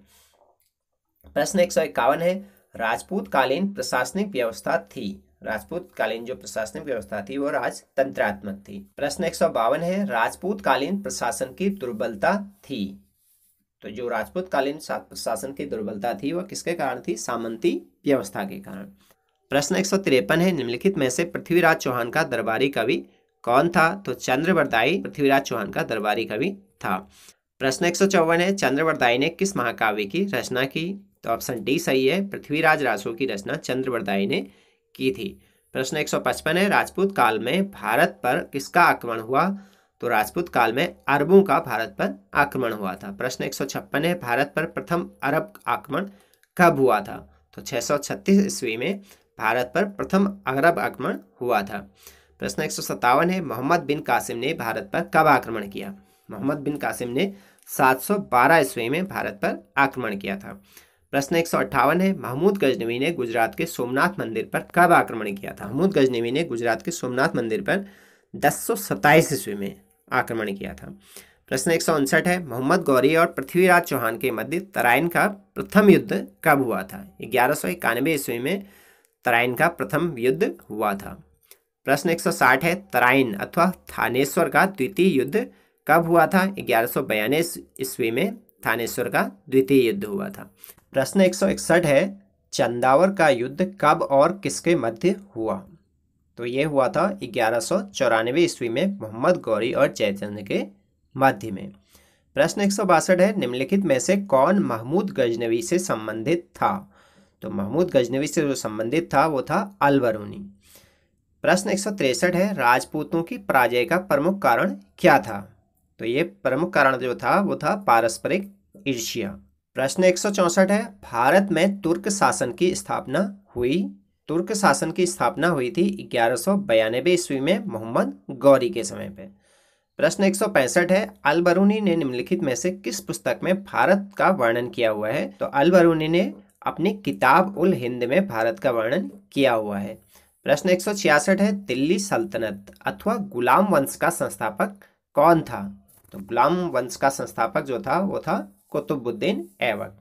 प्रश्न 151 है, राजपूत कालीन प्रशासनिक व्यवस्था थी? राजपूत कालीन जो प्रशासनिक व्यवस्था थी वो राजतंत्रात्मक थी। प्रश्न 152 है, राजपूत कालीन प्रशासन की दुर्बलता थी? तो जो राजपूत कालीन प्रशासन की दुर्बलता थी वो किसके कारण थी? सामंती व्यवस्था के कारण। प्रश्न 153 है, निम्नलिखित में से पृथ्वीराज चौहान का दरबारी कवि कौन था? तो चंद्रवरदाई पृथ्वीराज चौहान का दरबारी कवि था। प्रश्न 154 है, चंद्रवरदाई ने किस महाकाव्य की रचना की? तो ऑप्शन डी सही है, पृथ्वीराज रासो की रचना चंद्रवरदाई ने की थी। प्रश्न 155 है, राजपूत काल में भारत पर किसका आक्रमण हुआ? तो राजपूत काल में अरबों का भारत पर आक्रमण हुआ था। प्रश्न 156 है, भारत पर प्रथम अरब आक्रमण कब हुआ था? तो 636 ईस्वी में भारत पर प्रथम अरब आक्रमण हुआ था। प्रश्न 157 है, मोहम्मद बिन कासिम ने भारत पर कब आक्रमण किया? मोहम्मद बिन कासिम ने 712 ईस्वी में भारत पर आक्रमण किया था। प्रश्न 158 है, महमूद गजनवी ने गुजरात के सोमनाथ मंदिर पर कब आक्रमण किया था? महमूद गजनवी ने गुजरात के सोमनाथ मंदिर पर 1027 ईस्वी में आक्रमण किया था। प्रश्न 159 है, मोहम्मद गौरी और पृथ्वीराज चौहान के मध्य तराइन का प्रथम युद्ध कब हुआ था? 1191 ईस्वी में तराइन का प्रथम युद्ध हुआ था। प्रश्न 160 है, तराइन अथवा थानेश्वर का द्वितीय युद्ध कब हुआ था? 1192 ईस्वी में थानेश्वर का द्वितीय युद्ध हुआ था। प्रश्न 161 है, चंदावर का युद्ध कब और किसके मध्य हुआ? तो ये हुआ था 1194 ईस्वी में मोहम्मद गौरी और जयचंद के मध्य में। प्रश्न 162 है, निम्नलिखित में से कौन महमूद गजनवी से संबंधित था? तो महमूद गजनवी से जो संबंधित था वो था अल-बरूनी। प्रश्न 163 है, राजपूतों की पराजय का प्रमुख कारण क्या था? तो ये प्रमुख कारण जो था वो था पारस्परिक ईर्ष्या। प्रश्न 164 है, भारत में तुर्क शासन की स्थापना हुई? तुर्क शासन की स्थापना हुई थी 1192 ईस्वी में मोहम्मद गौरी के समय पे। प्रश्न 165 है, अल-बरूनी ने निम्नलिखित में से किस पुस्तक में भारत का वर्णन किया हुआ है? तो अल-बरूनी ने अपनी किताब उल हिंद में भारत का वर्णन किया हुआ है। प्रश्न 166 है, दिल्ली सल्तनत अथवा गुलाम वंश का संस्थापक कौन था? तो गुलाम वंश का संस्थापक जो था वो था कुतुबुद्दीन ऐबक।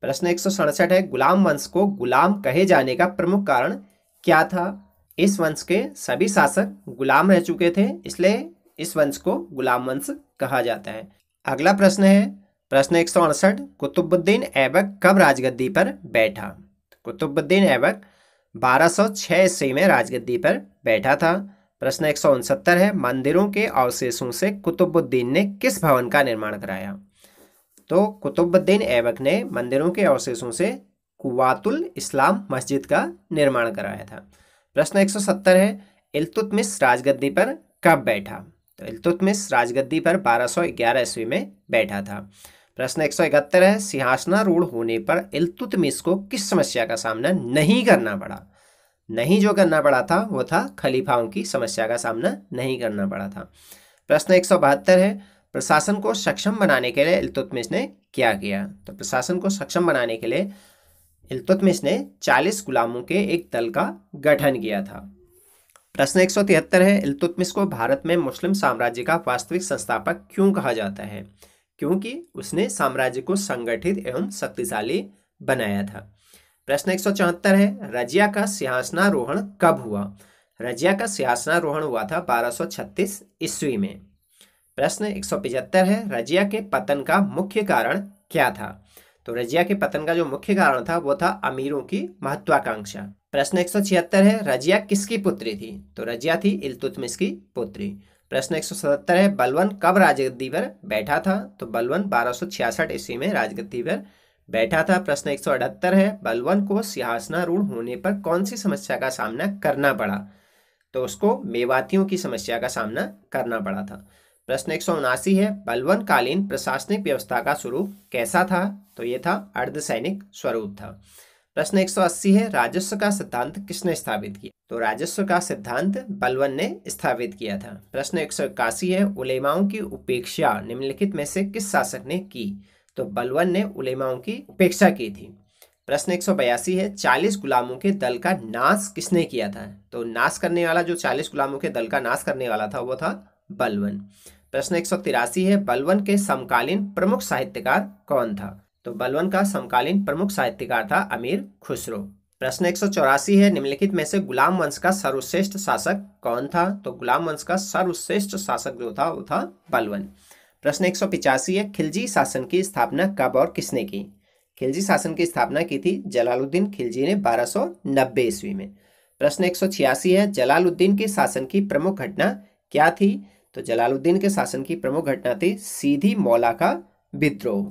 प्रश्न 167 है, गुलाम वंश को गुलाम कहे जाने का प्रमुख कारण क्या था? इस वंश के सभी शासक गुलाम रह चुके थे, इसलिए इस वंश को गुलाम वंश कहा जाता है। अगला प्रश्न है प्रश्न 168, कुतुबुद्दीन ऐबक कब राजगद्दी पर बैठा? कुतुबुद्दीन ऐबक 1206 ईस्वी में राजगद्दी पर बैठा था। प्रश्न 169 है, मंदिरों के अवशेषों से कुतुबुद्दीन ने किस भवन का निर्माण कराया? तो कुतुबुद्दीन ऐबक ने मंदिरों के अवशेषों से कुव्वातुल इस्लाम मस्जिद का निर्माण कराया था। प्रश्न 170 है, इल्तुतमिश राजगद्दी पर कब बैठा? तो इल्तुतमिश राजगद्दी पर 1211 ईस्वी में बैठा था। प्रश्न 171 है, सिंहासनारूढ़ होने पर इल्तुतमिश को किस समस्या का सामना नहीं करना पड़ा? नहीं जो करना पड़ा था वो था खलीफाओं की समस्या का सामना नहीं करना पड़ा था। प्रश्न 172 है, प्रशासन को सक्षम बनाने के लिए इल्तुतमिश ने क्या किया? तो प्रशासन को सक्षम बनाने के लिए इल्तुतमिश ने 40 गुलामों के एक दल का गठन किया था। प्रश्न 173 है, इल्तुतमिश को भारत में मुस्लिम साम्राज्य का वास्तविक संस्थापक क्यों कहा जाता है? क्योंकि उसने साम्राज्य को संगठित एवं शक्तिशाली बनाया था। प्रश्न 174 है, रजिया का सिंहासनारोहण कब हुआ? रजिया का सिंहासनारोहण हुआ था 1236 ईस्वी में। प्रश्न 175 है, रजिया के पतन का मुख्य कारण क्या था? तो रजिया के पतन का जो मुख्य कारण था वो था अमीरों की महत्वाकांक्षा। प्रश्न 176 है, रजिया किसकी पुत्री थी? तो रजिया थी इल्तुतमिश की पुत्री। प्रश्न 177 है, बलबन कब राजगद्दी पर बैठा था? तो बलबन 1266 ईस्वी में राजगद्दी पर बैठा था। प्रश्न 178 है, बलबन को सिंहासनारूढ़ होने पर कौन सी समस्या का सामना करना पड़ा? तो उसको मेवातियों की समस्या का सामना करना पड़ा था। प्रश्न 179 है, बलबन कालीन प्रशासनिक व्यवस्था का स्वरूप कैसा था? तो ये था अर्धसैनिक स्वरूप था। प्रश्न 180 है, राजस्व का सिद्धांत किसने स्थापित किया? तो राजस्व का सिद्धांत बलबन ने स्थापित किया था। प्रश्न 181 है, उलेमाओं की उपेक्षा निम्नलिखित में से किस शासक ने की? तो बलबन ने उलेमाओं की उपेक्षा की थी। प्रश्न 182 है, 40 गुलामों के दल का नाश किसने किया था? तो नाश करने वाला जो 40 गुलामों के दल का नाश करने वाला था वो था बलबन। प्रश्न 183 है, बलबन के समकालीन प्रमुख साहित्यकार कौन था? तो बलबन का समकालीन प्रमुख साहित्यकार था अमीर खुसरो। प्रश्न 184 है, निम्नलिखित में से गुलाम वंश का सर्वश्रेष्ठ शासक कौन था? तो गुलाम वंश का सर्वश्रेष्ठ शासक जो था वो था बलबन। प्रश्न 185 है, खिलजी शासन की स्थापना कब और किसने की? खिलजी शासन की स्थापना की थी जलालुद्दीन खिलजी ने 1290 ईस्वी में। प्रश्न 186 है, जलालुद्दीन के शासन की प्रमुख घटना क्या थी? तो जलालुद्दीन के शासन की प्रमुख घटना थी सीधी मौला का विद्रोह।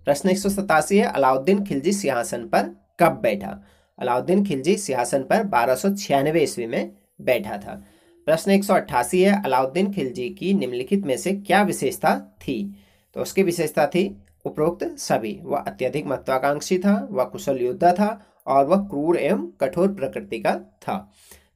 प्रश्न 187 है, अलाउद्दीन खिलजी सिंहासन पर कब बैठा? अलाउद्दीन खिलजी सिंहासन पर 1296 ईस्वी में बैठा था। प्रश्न 188 है, अलाउद्दीन खिलजी की निम्नलिखित में से क्या विशेषता थी? तो उसकी विशेषता थी उपरोक्त सभी। वह अत्यधिक महत्वाकांक्षी था, वह कुशल योद्धा था और वह क्रूर एवं कठोर प्रकृति का था।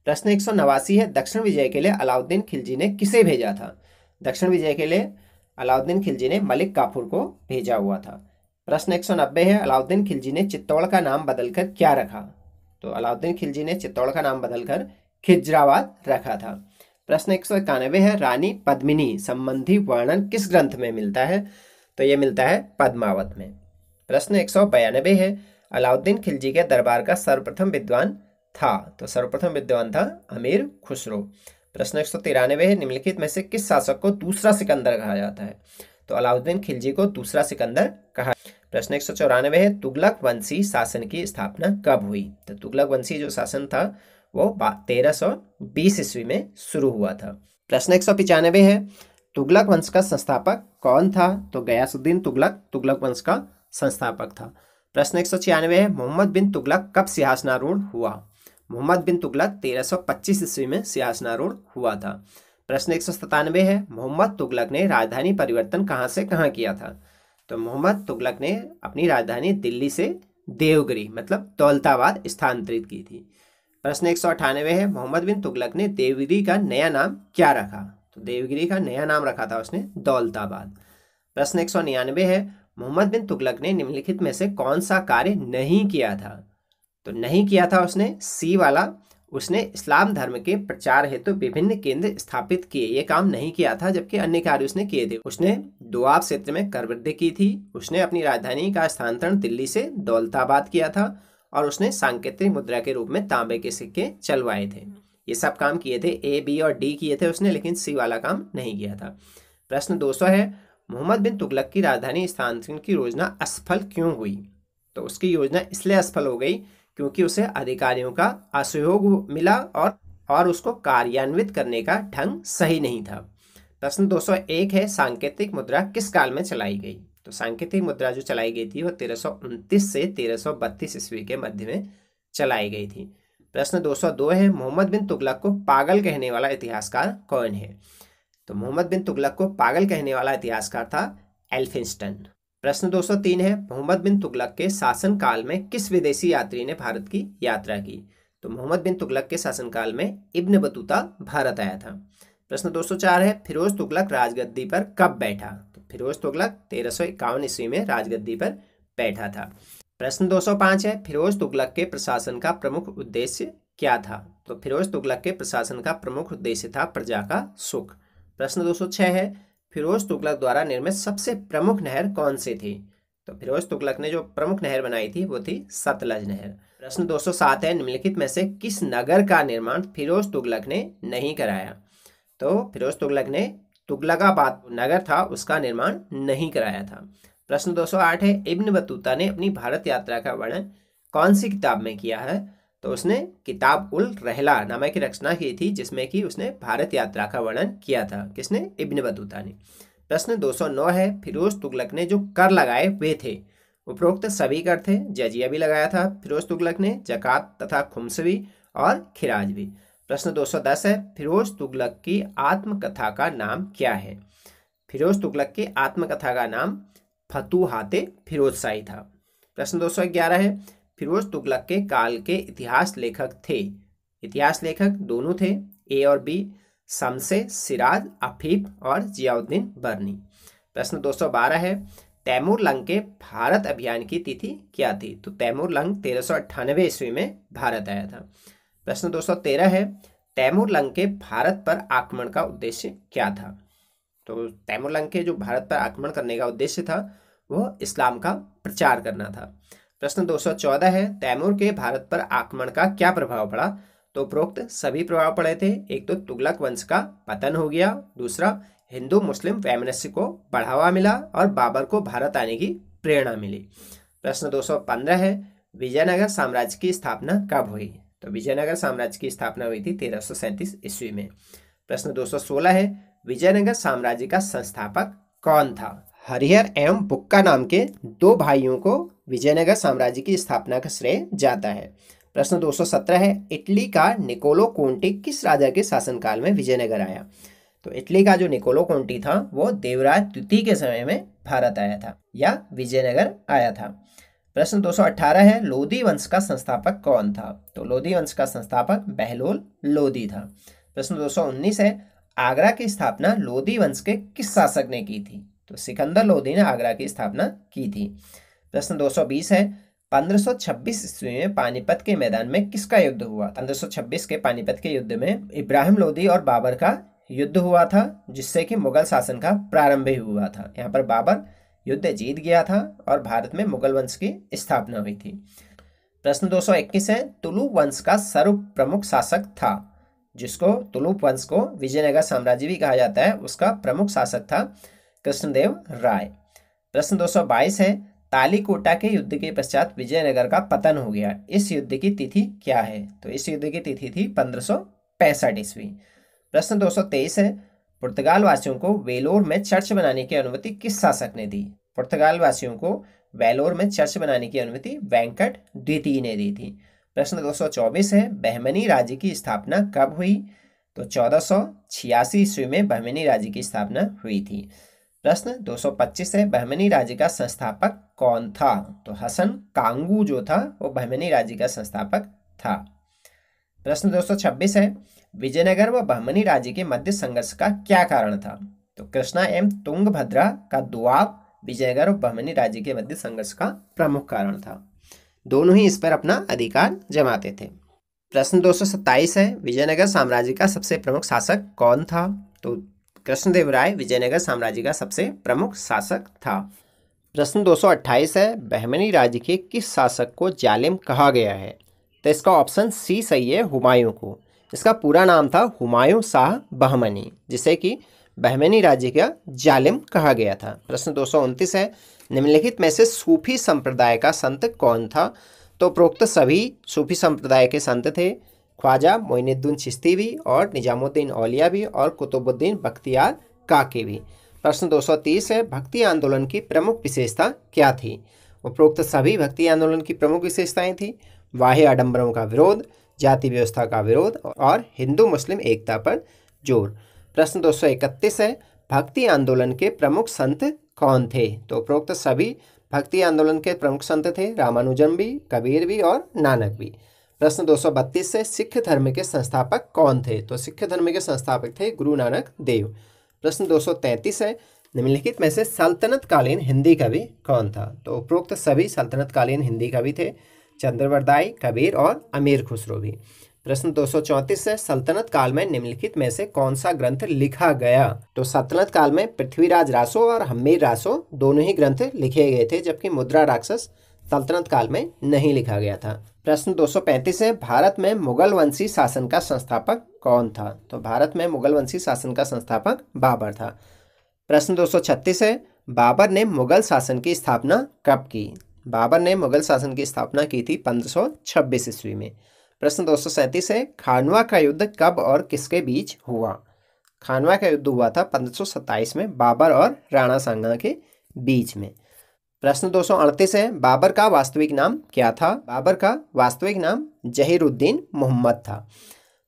प्रश्न 189 है, दक्षिण विजय के लिए अलाउद्दीन खिलजी ने किसे भेजा था? दक्षिण विजय के लिए अलाउद्दीन खिलजी ने मलिक काफूर को भेजा हुआ था। प्रश्न 190 है, अलाउद्दीन खिलजी ने चित्तौड़ का नाम बदलकर क्या रखा? तो अलाउद्दीन खिलजी ने चित्तौड़ का नाम बदलकर खिजराबाद रखा था। प्रश्न 191 है, रानी पद्मिनी संबंधी वर्णन किस ग्रंथ में मिलता है? तो यह मिलता है पद्मावत में। प्रश्न 192 है, अलाउद्दीन खिलजी के दरबार का सर्वप्रथम विद्वान था? तो सर्वप्रथम विद्वान था अमीर खुसरो। प्रश्न 193 है, निम्नलिखित में से किस शासक को दूसरा सिकंदर कहा जाता है? तो अलाउद्दीन खिलजी को दूसरा सिकंदर कहा। प्रश्न 194 है, तुगलक वंशी शासन की स्थापना कब हुई? तो तुगलक वंशी जो शासन था वो 1320 ईस्वी में शुरू हुआ था। प्रश्न 195 है, तुगलक वंश का संस्थापक कौन था? तो गयासुद्दीन तुगलक तुगलक वंश का संस्थापक था। प्रश्न 196 है, मोहम्मद बिन तुगलक कब सिंहासनारूढ़ हुआ? मोहम्मद बिन तुगलक 1325 ईस्वी में सिंहासनारूढ़ हुआ था। प्रश्न 197 है, मोहम्मद तुगलक ने राजधानी परिवर्तन कहाँ से कहाँ किया था? तो मोहम्मद तुगलक ने अपनी राजधानी दिल्ली से देवगिरी मतलब दौलताबाद स्थानांतरित की थी। प्रश्न 198 है, मोहम्मद बिन तुगलक ने देवगिरी का नया नाम क्या रखा? तो देवगिरी का नया नाम रखा था उसने दौलताबाद। प्रश्न 199 है, मोहम्मद बिन तुगलक ने निम्नलिखित में से कौन सा कार्य नहीं किया था? तो नहीं किया था उसने सी वाला, उसने इस्लाम धर्म के प्रचार हेतु विभिन्न केंद्र स्थापित किए, ये काम नहीं किया था, जबकि अन्य कार्य उसने किए थे। उसने दोआब क्षेत्र में कर वृद्धि की थी, उसने अपनी राजधानी का स्थानांतरण दिल्ली से दौलताबाद किया था और उसने सांकेतिक मुद्रा के रूप में तांबे के सिक्के चलवाए थे। ये सब काम किए थे, ए बी और डी किए थे उसने, लेकिन सी वाला काम नहीं किया था। प्रश्न 200 है, मोहम्मद बिन तुगलक की राजधानी स्थानांतरण की योजना असफल क्यों हुई? तो उसकी योजना इसलिए असफल हो गई क्योंकि उसे अधिकारियों का असहयोग मिला और उसको कार्यान्वित करने का ढंग सही नहीं था। प्रश्न 201 है, सांकेतिक मुद्रा किस काल में चलाई गई? तो सांकेतिक मुद्रा जो चलाई गई थी वो 1329 से 1332 ईस्वी के मध्य में चलाई गई थी। प्रश्न 202 है, मोहम्मद बिन तुगलक को पागल कहने वाला इतिहासकार कौन है? तो मोहम्मद बिन तुगलक को पागल कहने वाला इतिहासकार था एल्फिंस्टन। प्रश्न 203 है, मोहम्मद बिन तुगलक के शासनकाल में किस विदेशी यात्री ने भारत की यात्रा की? तो मोहम्मद बिन तुगलक के शासनकाल में इब्न बतूता भारत आया था। प्रश्न 204 है, फिरोज तुगलक राजगद्दी पर कब बैठा? तो फिरोज तुगलक 1351 ईस्वी में राजगद्दी पर बैठा था। प्रश्न 205 है, फिरोज तुगलक के प्रशासन का प्रमुख उद्देश्य क्या था? तो फिरोज तुगलक के प्रशासन का प्रमुख उद्देश्य था प्रजा का सुख। प्रश्न 206 है, फिरोज तुगलक द्वारा निर्मित सबसे प्रमुख नहर कौन सी थी? तो फिरोज तुगलक ने जो प्रमुख नहर बनाई थी वो थी सतलज नहर। प्रश्न 207 है, निम्नलिखित में से किस नगर का निर्माण फिरोज तुगलक ने नहीं कराया? तो फिरोज तुगलक ने तुगलकाबाद नगर था उसका निर्माण नहीं कराया था। प्रश्न 208 है, इब्न बतूता ने अपनी भारत यात्रा का वर्णन कौन सी किताब में किया है? तो उसने किताब उल रहला नामक की रचना की थी जिसमें कि उसने भारत यात्रा का वर्णन किया था। किसने? इब्न बतूता ने। प्रश्न 209 है, फिरोज तुगलक ने जो कर लगाए वे थे? उपरोक्त सभी कर थे, जजिया भी लगाया था फिरोज तुगलक ने, जकात तथा खुम्स भी और खिराज भी। प्रश्न 210 है, फिरोज तुगलक की आत्मकथा का नाम क्या है? फिरोज तुगलक की आत्मकथा का नाम फतूहाते फिरोजशाही था। प्रश्न 211 है, फिरोज तुगलक के काल के इतिहास लेखक थे? इतिहास लेखक दोनों थे, ए और बी, शमसे सिराज अफीफ और जियाउद्दीन बर्नी। प्रश्न 212 है, तैमूर लंग के भारत अभियान की तिथि क्या थी? तो तैमूर लंग 1398 ईस्वी में भारत आया था। प्रश्न 213 है, तैमूर लंग के भारत पर आक्रमण का उद्देश्य क्या था? तो तैमूर लंग के जो भारत पर आक्रमण करने का उद्देश्य था वो इस्लाम का प्रचार करना था। प्रश्न 214 है, तैमूर के भारत पर आक्रमण का क्या प्रभाव पड़ा? तो उपरोक्त सभी प्रभाव पड़े थे। एक तो तुगलक वंश का पतन हो गया, दूसरा हिंदू मुस्लिम वैमनस्य को बढ़ावा मिला और बाबर को भारत आने की प्रेरणा मिली। प्रश्न 215 है, विजयनगर साम्राज्य की स्थापना कब हुई? तो विजयनगर साम्राज्य की स्थापना हुई थी 1337 ईस्वी में। प्रश्न 216 है, विजयनगर साम्राज्य का संस्थापक कौन था? हरिहर एवं बुक्का नाम के दो भाइयों को विजयनगर साम्राज्य की स्थापना का श्रेय जाता है। प्रश्न 217 है, इटली का निकोलो कोंटी किस राजा के शासनकाल में विजयनगर आया? तो इटली का जो निकोलो कोंटी था वो देवराज द्वितीय के समय में भारत आया था या विजयनगर आया था। प्रश्न 218 है, लोधी वंश का संस्थापक कौन था? तो लोधी वंश का संस्थापक बहलोल लोधी था। प्रश्न 219 है, आगरा की स्थापना लोधी वंश के किस शासक ने की थी? तो सिकंदर लोधी ने आगरा की स्थापना की थी। प्रश्न 220 है, 1526 ईस्वी में पानीपत के मैदान में किसका युद्ध हुआ? 1526 के पानीपत के युद्ध में इब्राहिम लोधी और बाबर का युद्ध हुआ था, जिससे कि मुगल शासन का प्रारंभ ही हुआ था। यहाँ पर बाबर युद्ध जीत गया था और भारत में मुगल वंश की स्थापना हुई थी। प्रश्न 221 है, तुलुक वंश का सर्व प्रमुख शासक था, जिसको तुलुक वंश को विजयनगर साम्राज्य भी कहा जाता है, उसका प्रमुख शासक था कृष्णदेव राय। प्रश्न 222 है, तालीकोटा के युद्ध के पश्चात विजयनगर का पतन हो गया, इस युद्ध की तिथि क्या है? तो इस युद्ध की तिथि थी 1565 ईस्वी। प्रश्न 223 है, पुर्तगाल वासियों को वेलोर में चर्च बनाने की अनुमति किस शासक ने दी? पुर्तगाल वासियों को वेलोर में चर्च बनाने की अनुमति वेंकट द्वितीय ने दी थी। प्रश्न 224 है, बहमनी राज्य की स्थापना कब हुई? तो 1486 ईस्वी में बहमनी राज्य की स्थापना हुई थी। प्रश्न 225 है, बहमनी राज्य का संस्थापक कौन था? तो हसन कांगू जो था वो बहमनी राज्य का संस्थापक था। प्रश्न 226 है, विजयनगर व बहमनी राज्य के मध्य संघर्ष का क्या कारण था? तो कृष्णा एवं तुंगभद्रा का दुआब विजयनगर और बहमनी राज्य के मध्य संघर्ष का प्रमुख कारण था। दोनों ही इस पर अपना अधिकार जमाते थे। प्रश्न 227 है, विजयनगर साम्राज्य का सबसे प्रमुख शासक कौन था? तो कृष्णदेव राय विजयनगर साम्राज्य का सबसे प्रमुख शासक था। प्रश्न 228 है, बहमनी राज्य के किस शासक को जालिम कहा गया है? तो इसका ऑप्शन सी सही है, हुमायूं को। इसका पूरा नाम था हुमायूं शाह बहमनी, जिसे कि बहमनी राज्य का जालिम कहा गया था। प्रश्न 229 है, निम्नलिखित में से सूफी संप्रदाय का संत कौन था? तो उपरोक्त सभी सूफी संप्रदाय के संत थे, ख्वाजा मोइनुद्दीन चिश्ती भी और निजामुद्दीन औलिया भी और कुतुबुद्दीन बख्तियार काकी भी। प्रश्न 230 है, भक्ति आंदोलन की प्रमुख विशेषता क्या थी? उपरोक्त सभी भक्ति आंदोलन की प्रमुख विशेषताएं थी, बाह्य आडंबरों का विरोध, जाति व्यवस्था का विरोध और हिंदू मुस्लिम एकता पर जोर। प्रश्न 231 है, भक्ति आंदोलन के प्रमुख संत कौन थे? तो उपरोक्त सभी भक्ति आंदोलन के प्रमुख संत थे, रामानुजन भी, कबीर भी और नानक भी। प्रश्न 232 है, सिख धर्म के संस्थापक कौन थे? तो सिख धर्म के संस्थापक थे गुरु नानक देव। प्रश्न 233 है, निम्नलिखित में से सल्तनत कालीन हिंदी कवि कौन था? तो उपरोक्त सभी सल्तनत कालीन हिंदी कवि थे, चंद्रवरदाई, कबीर और अमीर खुसरो भी। प्रश्न 234 है, सल्तनत काल में निम्नलिखित में से कौन सा ग्रंथ लिखा गया? तो सल्तनत काल में पृथ्वीराज रासो और हम्मीर रासो दोनों ही ग्रंथ लिखे गए थे, जबकि मुद्रा राक्षस सल्तनत काल में नहीं लिखा गया था। प्रश्न 235 है, भारत में मुगल वंशी शासन का संस्थापक कौन था? तो भारत में मुगल वंशी शासन का संस्थापक बाबर था। प्रश्न 236 है, बाबर ने मुगल शासन की स्थापना कब की? बाबर ने मुगल शासन की स्थापना की थी 1526 ईस्वी में। प्रश्न 237 है, खानवा का युद्ध कब और किसके बीच हुआ? खानवा का युद्ध हुआ था 1527 में बाबर और राणा सांगा के बीच में। प्रश्न 238 है, बाबर का वास्तविक नाम क्या था? बाबर का वास्तविक नाम जहीरुद्दीन मोहम्मद था।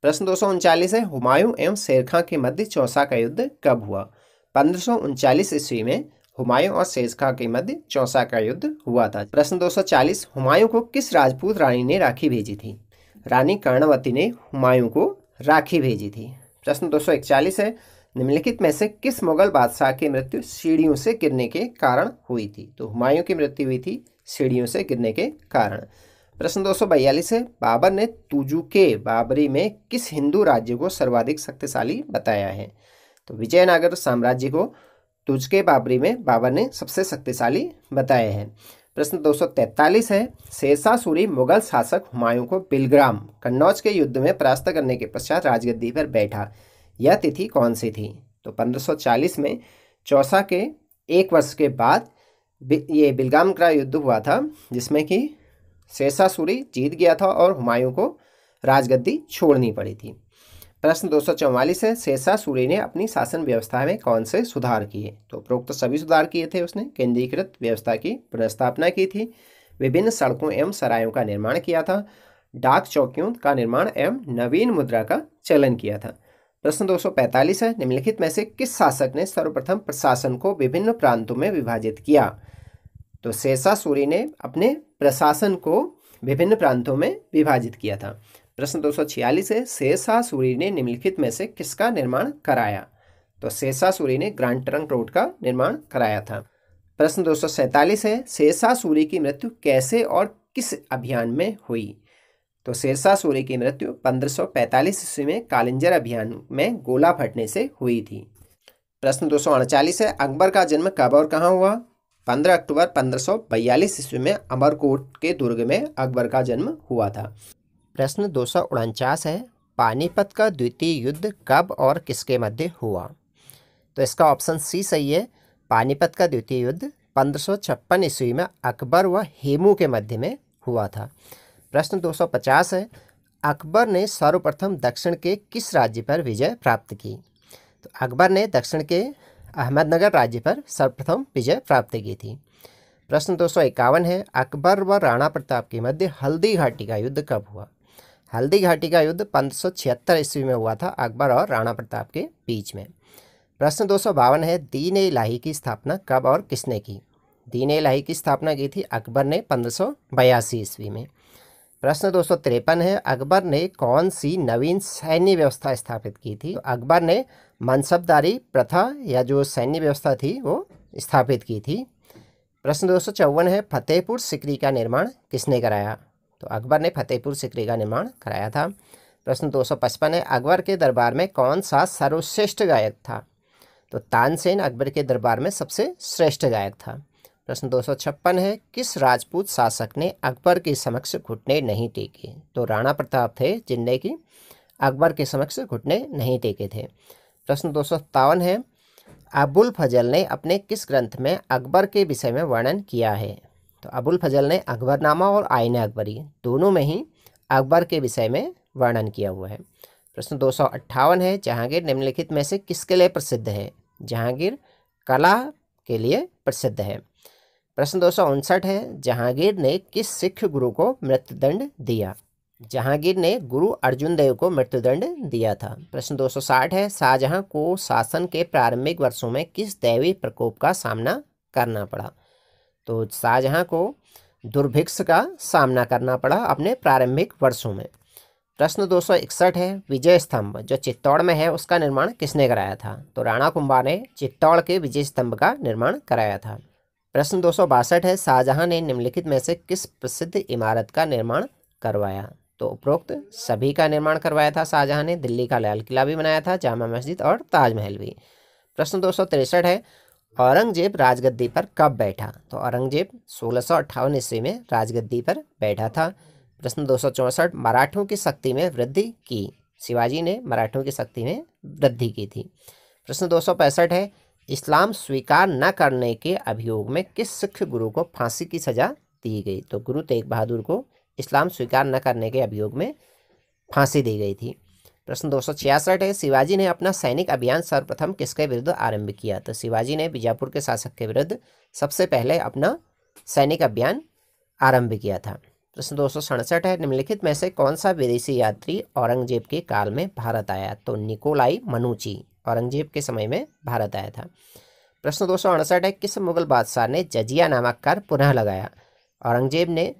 प्रश्न 239 है, हुमायूं एवं शेर खां के मध्य चौसा का युद्ध कब हुआ? 1539 ईस्वी में हुमायूं और शेर खां के मध्य चौसा का युद्ध हुआ था। प्रश्न 240, हुमायूं को किस राजपूत रानी ने राखी भेजी थी? रानी कर्णवती ने हुमायूं को राखी भेजी थी। प्रश्न 241 है, निम्नलिखित में से किस मुगल बादशाह की मृत्यु सीढ़ियों से गिरने के कारण हुई थी? तो हुमायूं की मृत्यु हुई थी सीढ़ियों से गिरने के कारण। प्रश्न 242 है, बाबर ने तुजुके बाबरी में किस हिंदू राज्य को सर्वाधिक शक्तिशाली बताया है? तो विजयनगर साम्राज्य को तुजुके बाबरी में बाबर ने सबसे शक्तिशाली बताया है। प्रश्न 243 है, शेरशाह सूरी मुगल शासक हुमायूं को बिलग्राम कन्नौज के युद्ध में परास्त करने के पश्चात राजगद्दी पर बैठा, यह तिथि कौन सी थी? तो 1540 में चौसा के एक वर्ष के बाद ये बिलग्राम का युद्ध हुआ था, जिसमें कि शेरशाह सूरी जीत गया था और हुमायूं को राजगद्दी छोड़नी पड़ी थी। प्रश्न 244 है, शेरशाह सूरी ने अपनी शासन व्यवस्था में कौन से सुधार किए? तो उपरोक्त सभी सुधार किए थे उसने। केंद्रीकृत व्यवस्था की पुनर्स्थापना की थी, विभिन्न सड़कों एवं सरायों का निर्माण किया था, डाक चौकियों का निर्माण एवं नवीन मुद्रा का चलन किया था। प्रश्न 245 है, निम्नलिखित में से किस शासक ने सर्वप्रथम प्रशासन को विभिन्न प्रांतों में विभाजित किया? तो शेरशाह सूरी ने अपने प्रशासन को विभिन्न प्रांतों में विभाजित किया था। प्रश्न 246 है, शेरशाह सूरी ने निम्नलिखित में से किसका निर्माण कराया? तो शेरशाह सूरी ने ग्रैंड ट्रंक रोड का निर्माण कराया था। प्रश्न 247 है, शेरशाह सूरी की मृत्यु कैसे और किस अभियान में हुई? तो शेरशाह सूरी की मृत्यु 1545 ईस्वी में कालिंजर अभियान में गोला फटने से हुई थी। प्रश्न 248 है, अकबर का जन्म कब और कहाँ हुआ? 15 अक्टूबर 1542 ईस्वी में अमरकोट के दुर्ग में अकबर का जन्म हुआ था। प्रश्न 249 है, पानीपत का द्वितीय युद्ध कब और किसके मध्य हुआ? तो इसका ऑप्शन सी सही है। पानीपत का द्वितीय युद्ध 1556 ईस्वी में अकबर व हेमू के मध्य में हुआ था। प्रश्न 250 है, अकबर ने सर्वप्रथम दक्षिण के किस राज्य पर विजय प्राप्त की? तो अकबर ने दक्षिण के अहमदनगर राज्य पर सर्वप्रथम विजय प्राप्त की थी। प्रश्न 251 है, अकबर व राणा प्रताप के मध्य हल्दी घाटी का युद्ध कब हुआ? हल्दी घाटी का युद्ध 1576 ईस्वी में हुआ था अकबर और राणा प्रताप के बीच में। प्रश्न 252 है, दीन ए इलाही की स्थापना कब और किसने की? दीन ए इलाही की स्थापना की थी अकबर ने 1582 ईस्वी में। प्रश्न 253 है, अकबर ने कौन सी नवीन सैन्य व्यवस्था स्थापित की थी? तो अकबर ने मनसबदारी प्रथा या जो सैन्य व्यवस्था थी वो स्थापित की थी। प्रश्न 254 है, फतेहपुर सिकरी का निर्माण किसने कराया? तो अकबर ने फतेहपुर सिकरी का निर्माण कराया था। प्रश्न 255 है, अकबर के दरबार में कौन सा सर्वश्रेष्ठ गायक था? तो तानसेन अकबर के दरबार में सबसे श्रेष्ठ गायक था। प्रश्न 256 है, किस राजपूत शासक ने अकबर के समक्ष घुटने नहीं टेके? तो राणा प्रताप थे जिनने की अकबर के समक्ष घुटने नहीं टेके थे। प्रश्न 257 है, अबुल फजल ने अपने किस ग्रंथ में अकबर के विषय में वर्णन किया है? तो अबुल फजल ने अकबरनामा और आईन अकबरी दोनों में ही अकबर के विषय में वर्णन किया हुआ है। प्रश्न 258 है, जहांगीर निम्नलिखित में से किसके लिए प्रसिद्ध है? जहांगीर कला के लिए प्रसिद्ध है। प्रश्न 259 है, जहांगीर ने किस सिख गुरु को मृत्युदंड दिया? जहांगीर ने गुरु अर्जुन देव को मृत्युदंड दिया था। प्रश्न 260 है, शाहजहां को शासन के प्रारंभिक वर्षों में किस दैवी प्रकोप का सामना करना पड़ा? तो शाहजहां को दुर्भिक्ष का सामना करना पड़ा अपने प्रारंभिक वर्षों में। प्रश्न 261 है, विजय स्तंभ जो चित्तौड़ में है उसका निर्माण किसने कराया था? तो राणा कुंभा ने चित्तौड़ के विजय स्तंभ का निर्माण कराया था। प्रश्न 262 है, शाहजहां ने निम्नलिखित में से किस प्रसिद्ध इमारत का निर्माण करवाया? तो उपरोक्त सभी का निर्माण करवाया था शाहजहां ने। दिल्ली का लाल किला भी बनाया था, जामा मस्जिद और ताजमहल भी। प्रश्न 263 है, औरंगजेब राजगद्दी पर कब बैठा? तो औरंगजेब 1658 ईस्वी में राजगद्दी पर बैठा था। प्रश्न 264, मराठों की शक्ति में वृद्धि की? शिवाजी ने मराठों की शक्ति में वृद्धि की थी। प्रश्न 265 है, इस्लाम स्वीकार न करने के अभियोग में किस सिख गुरु को फांसी की सजा दी गई? तो गुरु तेग बहादुर को इस्लाम स्वीकार न करने के अभियोग में फांसी दी गई थी। प्रश्न 266 है, शिवाजी ने अपना सैनिक अभियान सर्वप्रथम किसके विरुद्ध आरंभ किया? तो शिवाजी ने बीजापुर के शासक के विरुद्ध सबसे पहले अपना सैनिक अभियान आरंभ किया था। प्रश्न 267 है, निम्नलिखित में से कौन सा विदेशी यात्री औरंगजेब के काल में भारत आया? तो निकोलाई मनुची औरंगजेब के समय में भारत आया था। प्रश्न 268 है, किस मुगल बादशाह ने जजिया नामक कर पुनः लगाया? औरंगजेब ने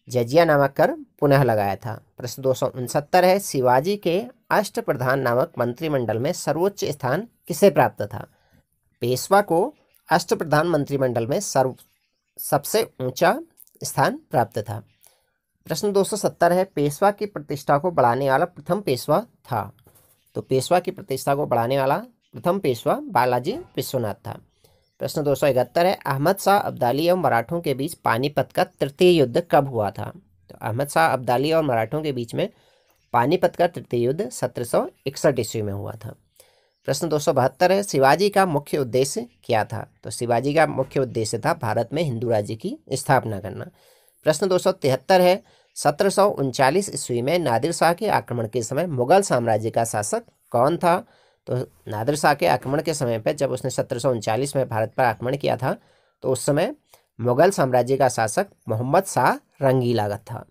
जजिया नामक कर पुनः लगाया था। प्रश्न 269 है, शिवाजी के अष्टप्रधान नामक मंत्रिमंडल में सर्वोच्च स्थान किसे प्राप्त था? पेशवा को अष्टप्रधान मंत्रिमंडल में सबसे ऊंचा स्थान प्राप्त था। प्रश्न 270 है, पेशवा की प्रतिष्ठा को बढ़ाने वाला प्रथम पेशवा था? तो पेशवा की प्रतिष्ठा को बढ़ाने वाला प्रथम पेशवा बालाजी विश्वनाथ था। प्रश्न 271 है, अहमद शाह अब्दाली और मराठों के बीच पानीपत का तृतीय युद्ध कब हुआ था? तो अहमद शाह अब्दाली और मराठों के बीच में पानीपत का तृतीय युद्ध 1761 ईस्वी में हुआ था। प्रश्न 272 है, शिवाजी का मुख्य उद्देश्य क्या था? तो शिवाजी का मुख्य उद्देश्य था भारत में हिंदू राज्य की स्थापना करना। प्रश्न 273 है, 1739 ईस्वी में नादिर शाह के आक्रमण के समय मुगल साम्राज्य का शासक कौन था? तो नादिर शाह के आक्रमण के समय पर जब उसने 1739 में भारत पर आक्रमण किया था तो उस समय मुगल साम्राज्य का शासक मोहम्मद शाह रंगीला था।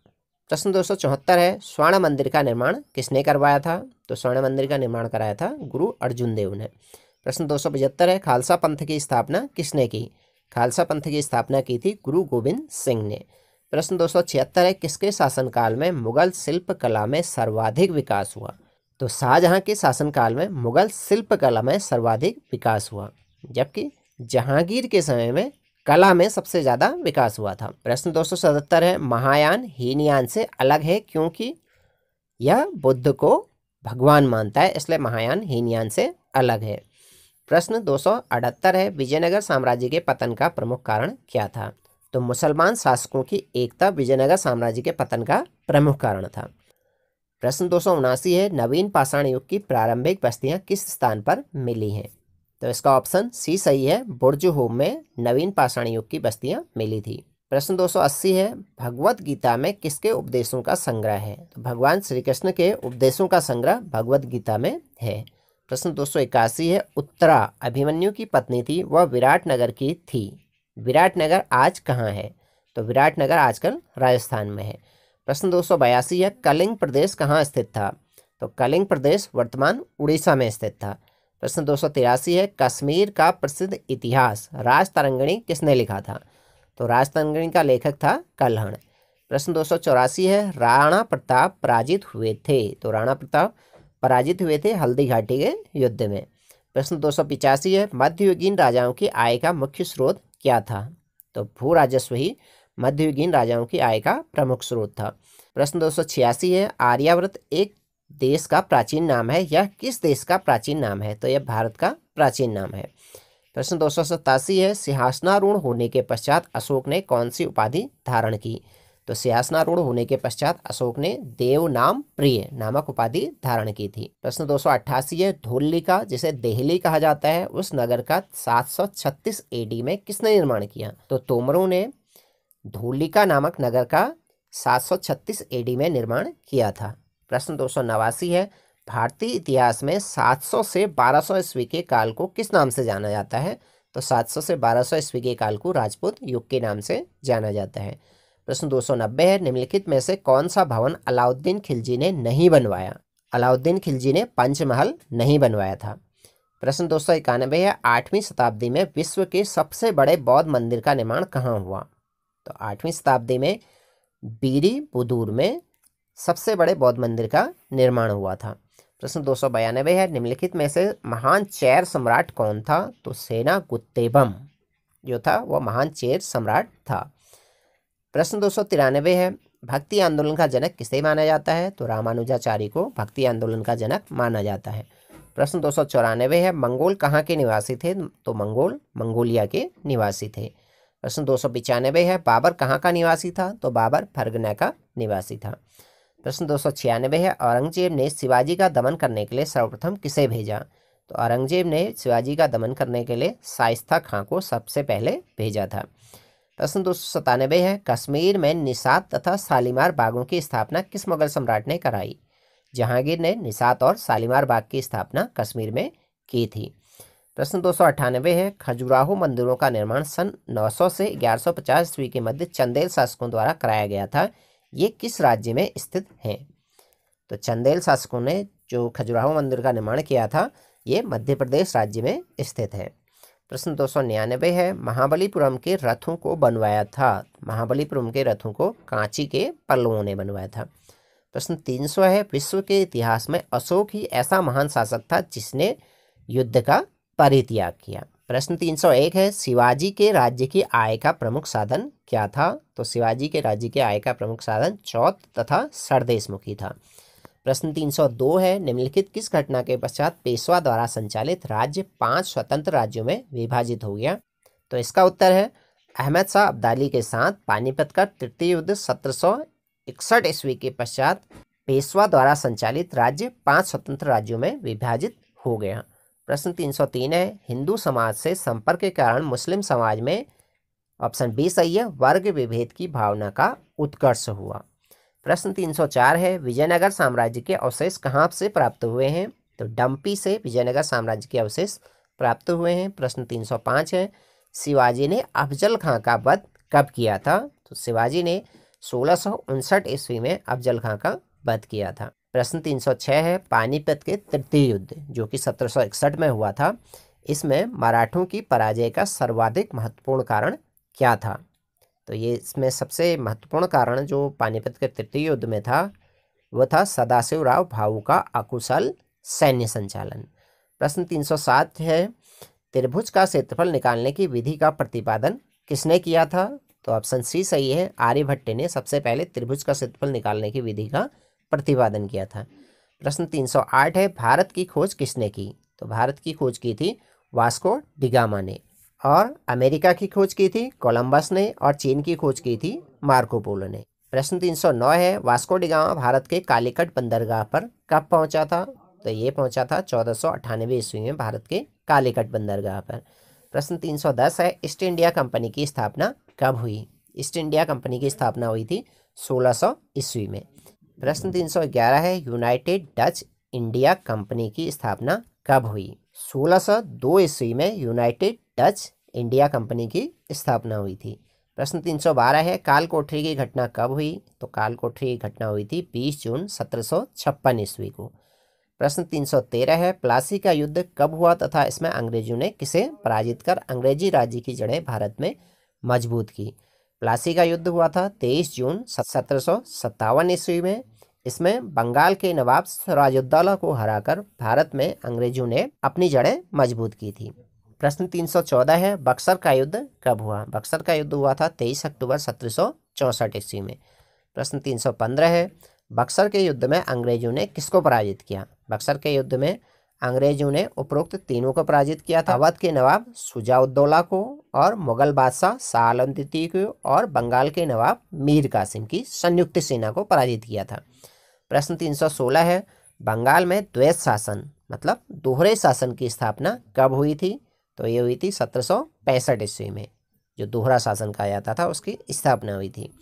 प्रश्न 274 है, स्वर्ण मंदिर का निर्माण किसने करवाया था? तो स्वर्ण मंदिर का निर्माण कराया था गुरु अर्जुन देव ने। प्रश्न 275 है, खालसा पंथ की स्थापना किसने की? खालसा पंथ की स्थापना की थी गुरु गोविंद सिंह ने। प्रश्न 276 है, किसके शासनकाल में मुगल शिल्प कला में सर्वाधिक विकास हुआ? तो शाहजहां के शासनकाल में मुगल शिल्प कला में सर्वाधिक विकास हुआ, जबकि जहांगीर के समय में कला में सबसे ज़्यादा विकास हुआ था। प्रश्न 277 है, महायान हीनयान से अलग है क्योंकि यह बुद्ध को भगवान मानता है, इसलिए महायान हीनयान से अलग है। प्रश्न 278 है, विजयनगर साम्राज्य के पतन का प्रमुख कारण क्या था? तो मुसलमान शासकों की एकता विजयनगर साम्राज्य के पतन का प्रमुख कारण था। प्रश्न 279 है, नवीन पाषाण युग की प्रारंभिक बस्तियां किस स्थान पर मिली हैं? तो इसका ऑप्शन सी सही है, बुर्जहोम में नवीन पाषाण युग की बस्तियां मिली थी। प्रश्न 280 है, भगवत गीता में किसके उपदेशों का संग्रह है? तो भगवान श्री कृष्ण के उपदेशों का संग्रह भगवत गीता में है। प्रश्न 281 है, उत्तरा अभिमन्यु की पत्नी थी, वह विराटनगर की थी। विराटनगर आज कहाँ है? तो विराटनगर आजकल राजस्थान में है। प्रश्न 282 है, कलिंग प्रदेश कहाँ स्थित था? तो कलिंग प्रदेश वर्तमान उड़ीसा में स्थित था। प्रश्न 283 है, कश्मीर का प्रसिद्ध इतिहास राजतरंगिणी किसने लिखा था? तो राजतरंगिणी का लेखक था कल्हण। प्रश्न 284 है, राणा प्रताप पराजित हुए थे? तो राणा प्रताप पराजित हुए थे हल्दी घाटी के युद्ध में। प्रश्न 285 है, मध्ययुगीन राजाओं की आय का मुख्य स्रोत क्या था? तो भू राजस्व ही मध्ययुगीन राजाओं की आय का प्रमुख स्रोत था। प्रश्न 286 है, आर्यावर्त एक देश का प्राचीन नाम है, यह किस देश का प्राचीन नाम है? तो यह भारत का प्राचीन नाम है। प्रश्न 287 है, सिंहासनारूढ़ होने के पश्चात अशोक ने कौन सी उपाधि धारण की? तो सिंहासनारूढ़ होने के पश्चात अशोक ने देव नाम प्रिय नामक उपाधि धारण की थी। प्रश्न 288 है, धोलिका जिसे देहली कहा जाता है उस नगर का 736 AD में किसने निर्माण किया? तो तोमरों ने धोलिका नामक नगर का 736 AD में निर्माण किया था। प्रश्न 289 है, भारतीय इतिहास में 700 से 1200 ईस्वी के काल को किस नाम से जाना जाता है? तो 700 से 1200 ईस्वी के काल को राजपूत युग के नाम से जाना जाता है। प्रश्न 290 है, निम्नलिखित में से कौन सा भवन अलाउद्दीन खिलजी ने नहीं बनवाया? अलाउद्दीन खिलजी ने पंचमहल नहीं बनवाया था। प्रश्न 291 है, 8वीं शताब्दी में विश्व के सबसे बड़े बौद्ध मंदिर का निर्माण कहाँ हुआ? तो 8वीं शताब्दी में बीरी बुदूर में सबसे बड़े बौद्ध मंदिर का निर्माण हुआ था। प्रश्न 292 है, निम्नलिखित में से महान चेर सम्राट कौन था? तो सेनागुत्तेबम जो था वह महान चेर सम्राट था। प्रश्न 293 है, भक्ति आंदोलन का जनक किसे माना जाता है? तो रामानुजाचार्य को भक्ति आंदोलन का जनक माना जाता है। प्रश्न 294 है, मंगोल कहाँ के निवासी थे? तो मंगोल मंगोलिया के निवासी थे। प्रश्न 295 है, बाबर कहाँ का निवासी था? तो बाबर फरगना का निवासी था। प्रश्न 296 है, औरंगजेब ने शिवाजी का दमन करने के लिए सर्वप्रथम किसे भेजा? तो औरंगजेब ने शिवाजी का दमन करने के लिए शाइस्ता खां को सबसे पहले भेजा था। प्रश्न 297 है, कश्मीर में निसात तथा शालीमार बागों की स्थापना किस मुगल सम्राट ने कराई? जहांगीर ने निसात और शालीमार बाग की स्थापना कश्मीर में की थी। प्रश्न 298 है, खजुराहो मंदिरों का निर्माण सन 900 से 1150 ईस्वी के मध्य चंदेल शासकों द्वारा कराया गया था, ये किस राज्य में स्थित हैं? तो चंदेल शासकों ने जो खजुराहो मंदिर का निर्माण किया था ये मध्य प्रदेश राज्य में स्थित है। प्रश्न 299 है, महाबलीपुरम के रथों को बनवाया था? महाबलीपुरम के रथों को कांची के पल्लवों ने बनवाया था। प्रश्न 300 है, विश्व के इतिहास में अशोक ही ऐसा महान शासक था जिसने युद्ध का परित्याग किया। प्रश्न 301 है, शिवाजी के राज्य की आय का प्रमुख साधन क्या था? तो शिवाजी के राज्य के आय का प्रमुख साधन चौथ तथा सरदेशमुखी था। प्रश्न 302 है, निम्नलिखित किस घटना के पश्चात पेशवा द्वारा संचालित राज्य 5 स्वतंत्र राज्यों में विभाजित हो गया? तो इसका उत्तर है अहमद शाह अब्दाली के साथ पानीपत का तृतीय युद्ध 1761 ईस्वी के पश्चात पेशवा द्वारा संचालित राज्य 5 स्वतंत्र राज्यों में विभाजित हो गया। प्रश्न 303 है, हिंदू समाज से संपर्क के कारण मुस्लिम समाज में ऑप्शन बी सही है वर्ग विभेद की भावना का उत्कर्ष हुआ। प्रश्न 304 है, विजयनगर साम्राज्य के अवशेष कहाँ से प्राप्त हुए हैं? तो डंपी से विजयनगर साम्राज्य के अवशेष प्राप्त हुए हैं। प्रश्न 305 है, शिवाजी ने अफजल खां का वध कब किया था? तो शिवाजी ने 1659 ईस्वी में अफजल खां का वध किया था। प्रश्न 306 है, पानीपत के तृतीय युद्ध जो कि 1761 में हुआ था, इसमें मराठों की पराजय का सर्वाधिक महत्वपूर्ण कारण क्या था? तो ये इसमें सबसे महत्वपूर्ण कारण जो पानीपत के तृतीय युद्ध में था वो था सदाशिवराव भाऊ का अकुशल सैन्य संचालन। प्रश्न 307 है, त्रिभुज का क्षेत्रफल निकालने की विधि का प्रतिपादन किसने किया था? तो ऑप्शन सी सही है, आर्यभट्ट ने सबसे पहले त्रिभुज का क्षेत्रफल निकालने की विधि का प्रतिपादन किया था। प्रश्न 308 है, भारत की खोज किसने की? तो भारत की खोज की थी वास्को डिगामा ने, और अमेरिका की खोज की थी कोलंबस ने, और चीन की खोज की थी मार्को पोलो ने। प्रश्न 309 है, वास्को डिगामा भारत के कालीकट बंदरगाह पर कब पहुंचा था? तो ये पहुंचा था 1498 ईस्वी में भारत के कालीकट बंदरगाह पर। प्रश्न 310 है, ईस्ट इंडिया कंपनी की स्थापना कब हुई? ईस्ट इंडिया कंपनी की स्थापना हुई थी 1600 ईस्वी में। प्रश्न 311 है, यूनाइटेड डच इंडिया कंपनी की स्थापना कब हुई? 1602 ईस्वी में यूनाइटेड डच इंडिया कंपनी की स्थापना हुई थी। प्रश्न 312 है, काल कोठरी की घटना कब हुई? तो काल कोठरी की घटना हुई थी 20 जून 1756 ईस्वी को। प्रश्न 313 है, प्लासी का युद्ध कब हुआ तथा इसमें अंग्रेजों ने किसे पराजित कर अंग्रेजी राज्य की जड़ें भारत में मजबूत की? प्लासी का युद्ध हुआ था 23 जून 1757 ईस्वी में। इसमें बंगाल के नवाब सिराजुद्दौला को हराकर भारत में अंग्रेजों ने अपनी जड़ें मजबूत की थी। प्रश्न 314 है, बक्सर का युद्ध कब हुआ? बक्सर का युद्ध हुआ था 23 अक्टूबर 1764 ईस्वी में। प्रश्न 315 है, बक्सर के युद्ध में अंग्रेजों ने किसको पराजित किया? बक्सर के युद्ध में अंग्रेजों ने उपरोक्त तीनों को पराजित किया था, अवध के नवाब शुजाउद्दौला को, और मुगल बादशाह शाह आलम द्वितीय को, और बंगाल के नवाब मीर कासिम की संयुक्त सेना को पराजित किया था। प्रश्न 316 है, बंगाल में द्वैत शासन मतलब दोहरे शासन की स्थापना कब हुई थी? तो ये हुई थी 1765 ईस्वी में, जो दोहरा शासन कहा जाता था उसकी स्थापना हुई थी।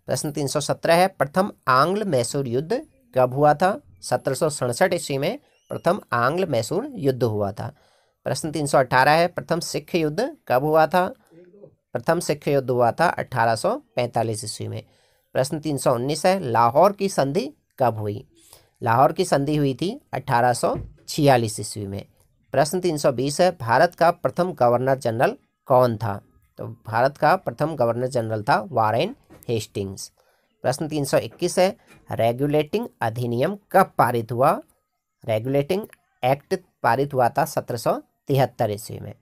प्रश्न 317 है, प्रथम आंग्ल मैसूर युद्ध कब हुआ था? 1767 ईस्वी में प्रथम आंग्ल मैसूर युद्ध हुआ था। प्रश्न 318 है, प्रथम सिख युद्ध कब हुआ था? प्रथम सिख युद्ध हुआ था 1845 ईस्वी में। प्रश्न 319 है, लाहौर की संधि कब हुई? लाहौर की संधि हुई थी 1846 ईस्वी में। प्रश्न 320 है, भारत का प्रथम गवर्नर जनरल कौन था? तो भारत का प्रथम गवर्नर जनरल था वारेन हेस्टिंग्स। प्रश्न 321 है, रेगुलेटिंग अधिनियम कब पारित हुआ? रेगुलेटिंग एक्ट पारित हुआ था 1773 ईस्वी में।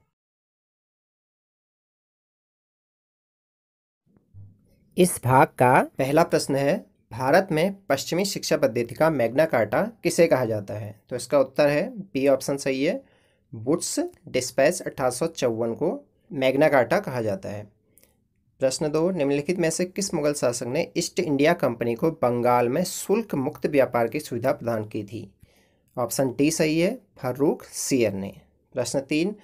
इस भाग का पहला प्रश्न है, भारत में पश्चिमी शिक्षा पद्धति का मैग्ना कार्टा किसे कहा जाता है? तो इसका उत्तर है बी ऑप्शन सही है, वुड्स डिस्पैच 1854 को मैग्ना कार्टा कहा जाता है। प्रश्न 2, निम्नलिखित में से किस मुगल शासक ने ईस्ट इंडिया कंपनी को बंगाल में शुल्क मुक्त व्यापार की सुविधा प्रदान की थी? ऑप्शन डी सही है, फर्रुख सियर ने। प्रश्न 3,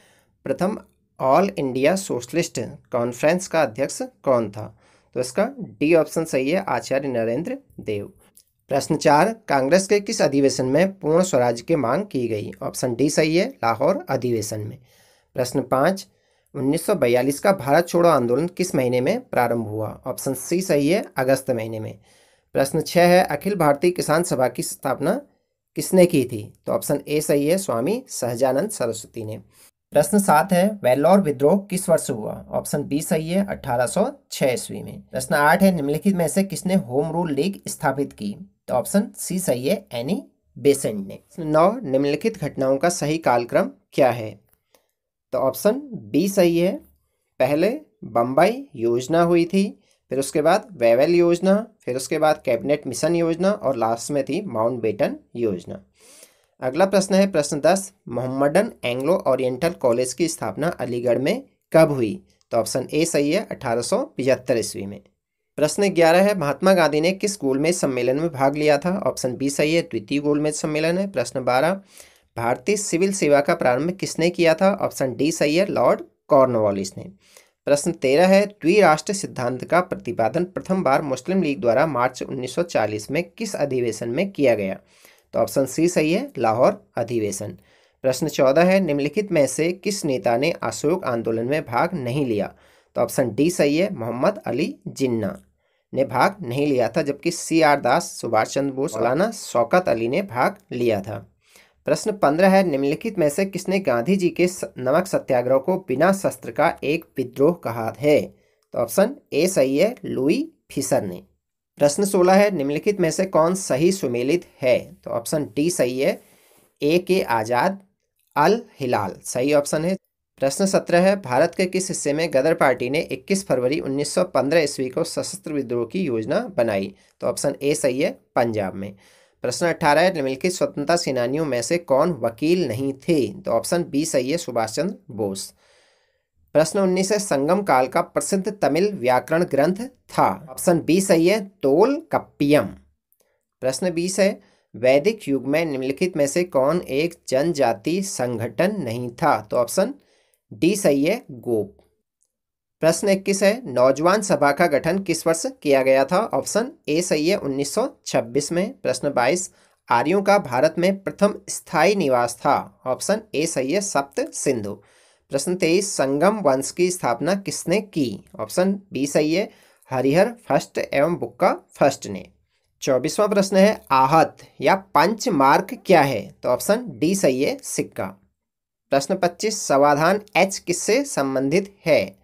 प्रथम ऑल इंडिया सोशलिस्ट कॉन्फ्रेंस का अध्यक्ष कौन था? तो इसका डी ऑप्शन सही है, आचार्य नरेंद्र देव। प्रश्न 4, कांग्रेस के किस अधिवेशन में पूर्ण स्वराज की मांग की गई? ऑप्शन डी सही है, लाहौर अधिवेशन में। प्रश्न 5, 1942 का भारत छोड़ो आंदोलन किस महीने में प्रारंभ हुआ? ऑप्शन सी सही है, अगस्त महीने में। प्रश्न 6 है, अखिल भारतीय किसान सभा की स्थापना किसने की थी? तो ऑप्शन ए सही है, स्वामी सहजानंद सरस्वती ने। प्रश्न 7 है, वेल्लोर विद्रोह किस वर्ष हुआ? ऑप्शन बी सही है, 1806 ईस्वी में। प्रश्न 8 है, निम्नलिखित में से किसने होम रूल लीग स्थापित की? तो ऑप्शन सी सही है, एनी बेसेंट ने। 9, निम्नलिखित घटनाओं का सही कालक्रम क्या है? तो ऑप्शन बी सही है, पहले बम्बई योजना हुई थी, फिर उसके बाद वेवेल योजना, फिर उसके बाद कैबिनेट मिशन योजना, और लास्ट में थी माउंटबेटन योजना। अगला प्रश्न है प्रश्न 10, मोहम्मडन एंग्लो ओरिएंटल कॉलेज की स्थापना अलीगढ़ में कब हुई? तो ऑप्शन ए सही है, 1875 ईस्वी में। प्रश्न 11 है, महात्मा गांधी ने किस गोलमेज सम्मेलन में भाग लिया था? ऑप्शन बी सही है, द्वितीय गोलमेज सम्मेलन है। प्रश्न 12, भारतीय सिविल सेवा का प्रारंभ किसने किया था? ऑप्शन डी सही है, लॉर्ड कॉर्नवालिस ने। प्रश्न 13 है, द्विराष्ट्र सिद्धांत का प्रतिपादन प्रथम बार मुस्लिम लीग द्वारा मार्च 1940 में किस अधिवेशन में किया गया? तो ऑप्शन सी सही है, लाहौर अधिवेशन। प्रश्न 14 है, निम्नलिखित में से किस नेता ने अशोक आंदोलन में भाग नहीं लिया? तो ऑप्शन डी सही है, मोहम्मद अली जिन्ना। ने भाग नहीं लिया था, जबकि CR दास, सुभाष चंद्र बोस, मौलाना शौकत अली ने भाग लिया था। प्रश्न 15 है, निम्नलिखित में से किसने गांधी जी के नमक सत्याग्रह को बिना शस्त्र का एक विद्रोह कहा है? तो ऑप्शन ए सही है, लुई फिशर ने। प्रश्न 16 है, निम्नलिखित में से कौन सही सुमेलित है? तो ऑप्शन डी सही है, A आजाद, अल हिलाल सही ऑप्शन है। प्रश्न 17 है, भारत के किस हिस्से में गदर पार्टी ने 21 फरवरी 1915 ईस्वी को सशस्त्र विद्रोह की योजना बनाई? तो ऑप्शन ए सही है, पंजाब में। प्रश्न 18 है, निम्नलिखित स्वतंत्रता सेनानियों में से कौन वकील नहीं थे? तो ऑप्शन बी सही है, सुभाष चंद्र बोस। प्रश्न 19 है, संगम काल का प्रसिद्ध तमिल व्याकरण ग्रंथ था? ऑप्शन बी सही है, तोल कप्पियम। प्रश्न 20 है, वैदिक युग में निम्नलिखित में से कौन एक जनजाति संगठन नहीं था? तो ऑप्शन डी सही है, गोप। प्रश्न 21 है, नौजवान सभा का गठन किस वर्ष किया गया था? ऑप्शन ए सही है, 1926 में। प्रश्न 22, आर्यों का भारत में प्रथम स्थायी निवास था? ऑप्शन ए सही है, सप्त सिंधु। प्रश्न 23, संगम वंश की स्थापना किसने की? ऑप्शन बी सही है, हरिहर फर्स्ट एवं बुक्का फर्स्ट ने। 24वां प्रश्न है, आहत या पंच मार्क क्या है? तो ऑप्शन डी सही है, सिक्का। प्रश्न 25, समाधान H किससे संबंधित है?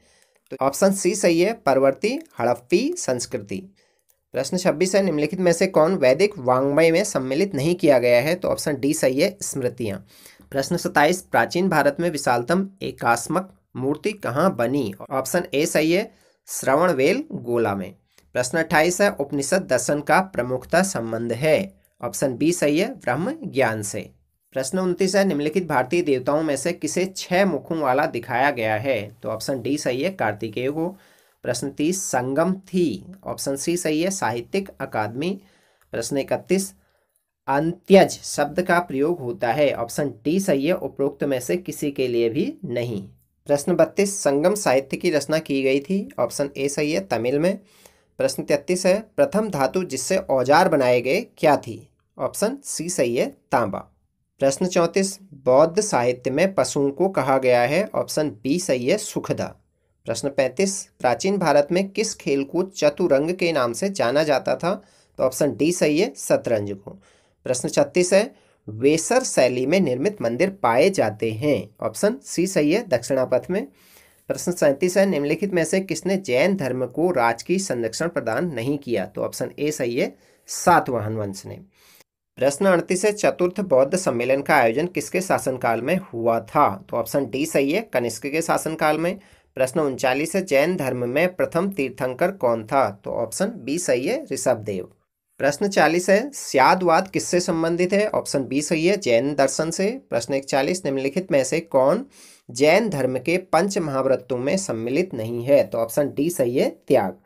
तो ऑप्शन सी सही है, परवर्ती हड़प्पी संस्कृति। प्रश्न 26 है, निम्नलिखित में से कौन वैदिक वाङ्मय में सम्मिलित नहीं किया गया है? तो ऑप्शन डी सही है, स्मृतियां। प्रश्न 27, प्राचीन भारत में विशालतम एकास्मक मूर्ति कहाँ बनी? ऑप्शन ए सही है, श्रवणबेल गोला में। प्रश्न 28 है, उपनिषद दर्शन का प्रमुखता संबंध है? ऑप्शन बी सही है, ब्रह्म ज्ञान से। प्रश्न 29 है, निम्नलिखित भारतीय देवताओं में से किसे 6 मुखों वाला दिखाया गया है? तो ऑप्शन डी सही है, कार्तिकेय को। प्रश्न 30, संगम थी? ऑप्शन सी सही है, साहित्यिक अकादमी। प्रश्न 31, अंत्यज शब्द का प्रयोग होता है? ऑप्शन डी सही है, उपरोक्त में से किसी के लिए भी नहीं। प्रश्न 32, संगम साहित्य की रचना की गई थी? ऑप्शन ए सही है, तमिल में। प्रश्न 33 है, प्रथम धातु जिससे औजार बनाए गए क्या थी? ऑप्शन सी सही है, तांबा। प्रश्न 34, बौद्ध साहित्य में पशुओं को कहा गया है? ऑप्शन बी सही है, सुखदा। प्रश्न 35, प्राचीन भारत में किस खेल को चतुरंग के नाम से जाना जाता था? तो ऑप्शन डी सही है, शतरंज को। प्रश्न 36 है, वेसर शैली में निर्मित मंदिर पाए जाते हैं? ऑप्शन सी सही है, दक्षिणापथ में। प्रश्न 37 है, निम्नलिखित में से किसने जैन धर्म को राजकीय संरक्षण प्रदान नहीं किया? तो ऑप्शन ए सही है, सातवाहन वंश ने। प्रश्न 38 है, चतुर्थ बौद्ध सम्मेलन का आयोजन किसके शासनकाल में हुआ था? तो ऑप्शन डी सही है, कनिष्क के शासनकाल में। प्रश्न 39 है, जैन धर्म में प्रथम तीर्थंकर कौन था? तो ऑप्शन बी सही है, ऋषभदेव। प्रश्न 40 है, स्यादवाद किससे संबंधित है? ऑप्शन बी सही है, जैन दर्शन से। प्रश्न 41, निम्नलिखित में से कौन जैन धर्म के पंच महाव्रतों में सम्मिलित नहीं है? तो ऑप्शन डी सही है, त्याग।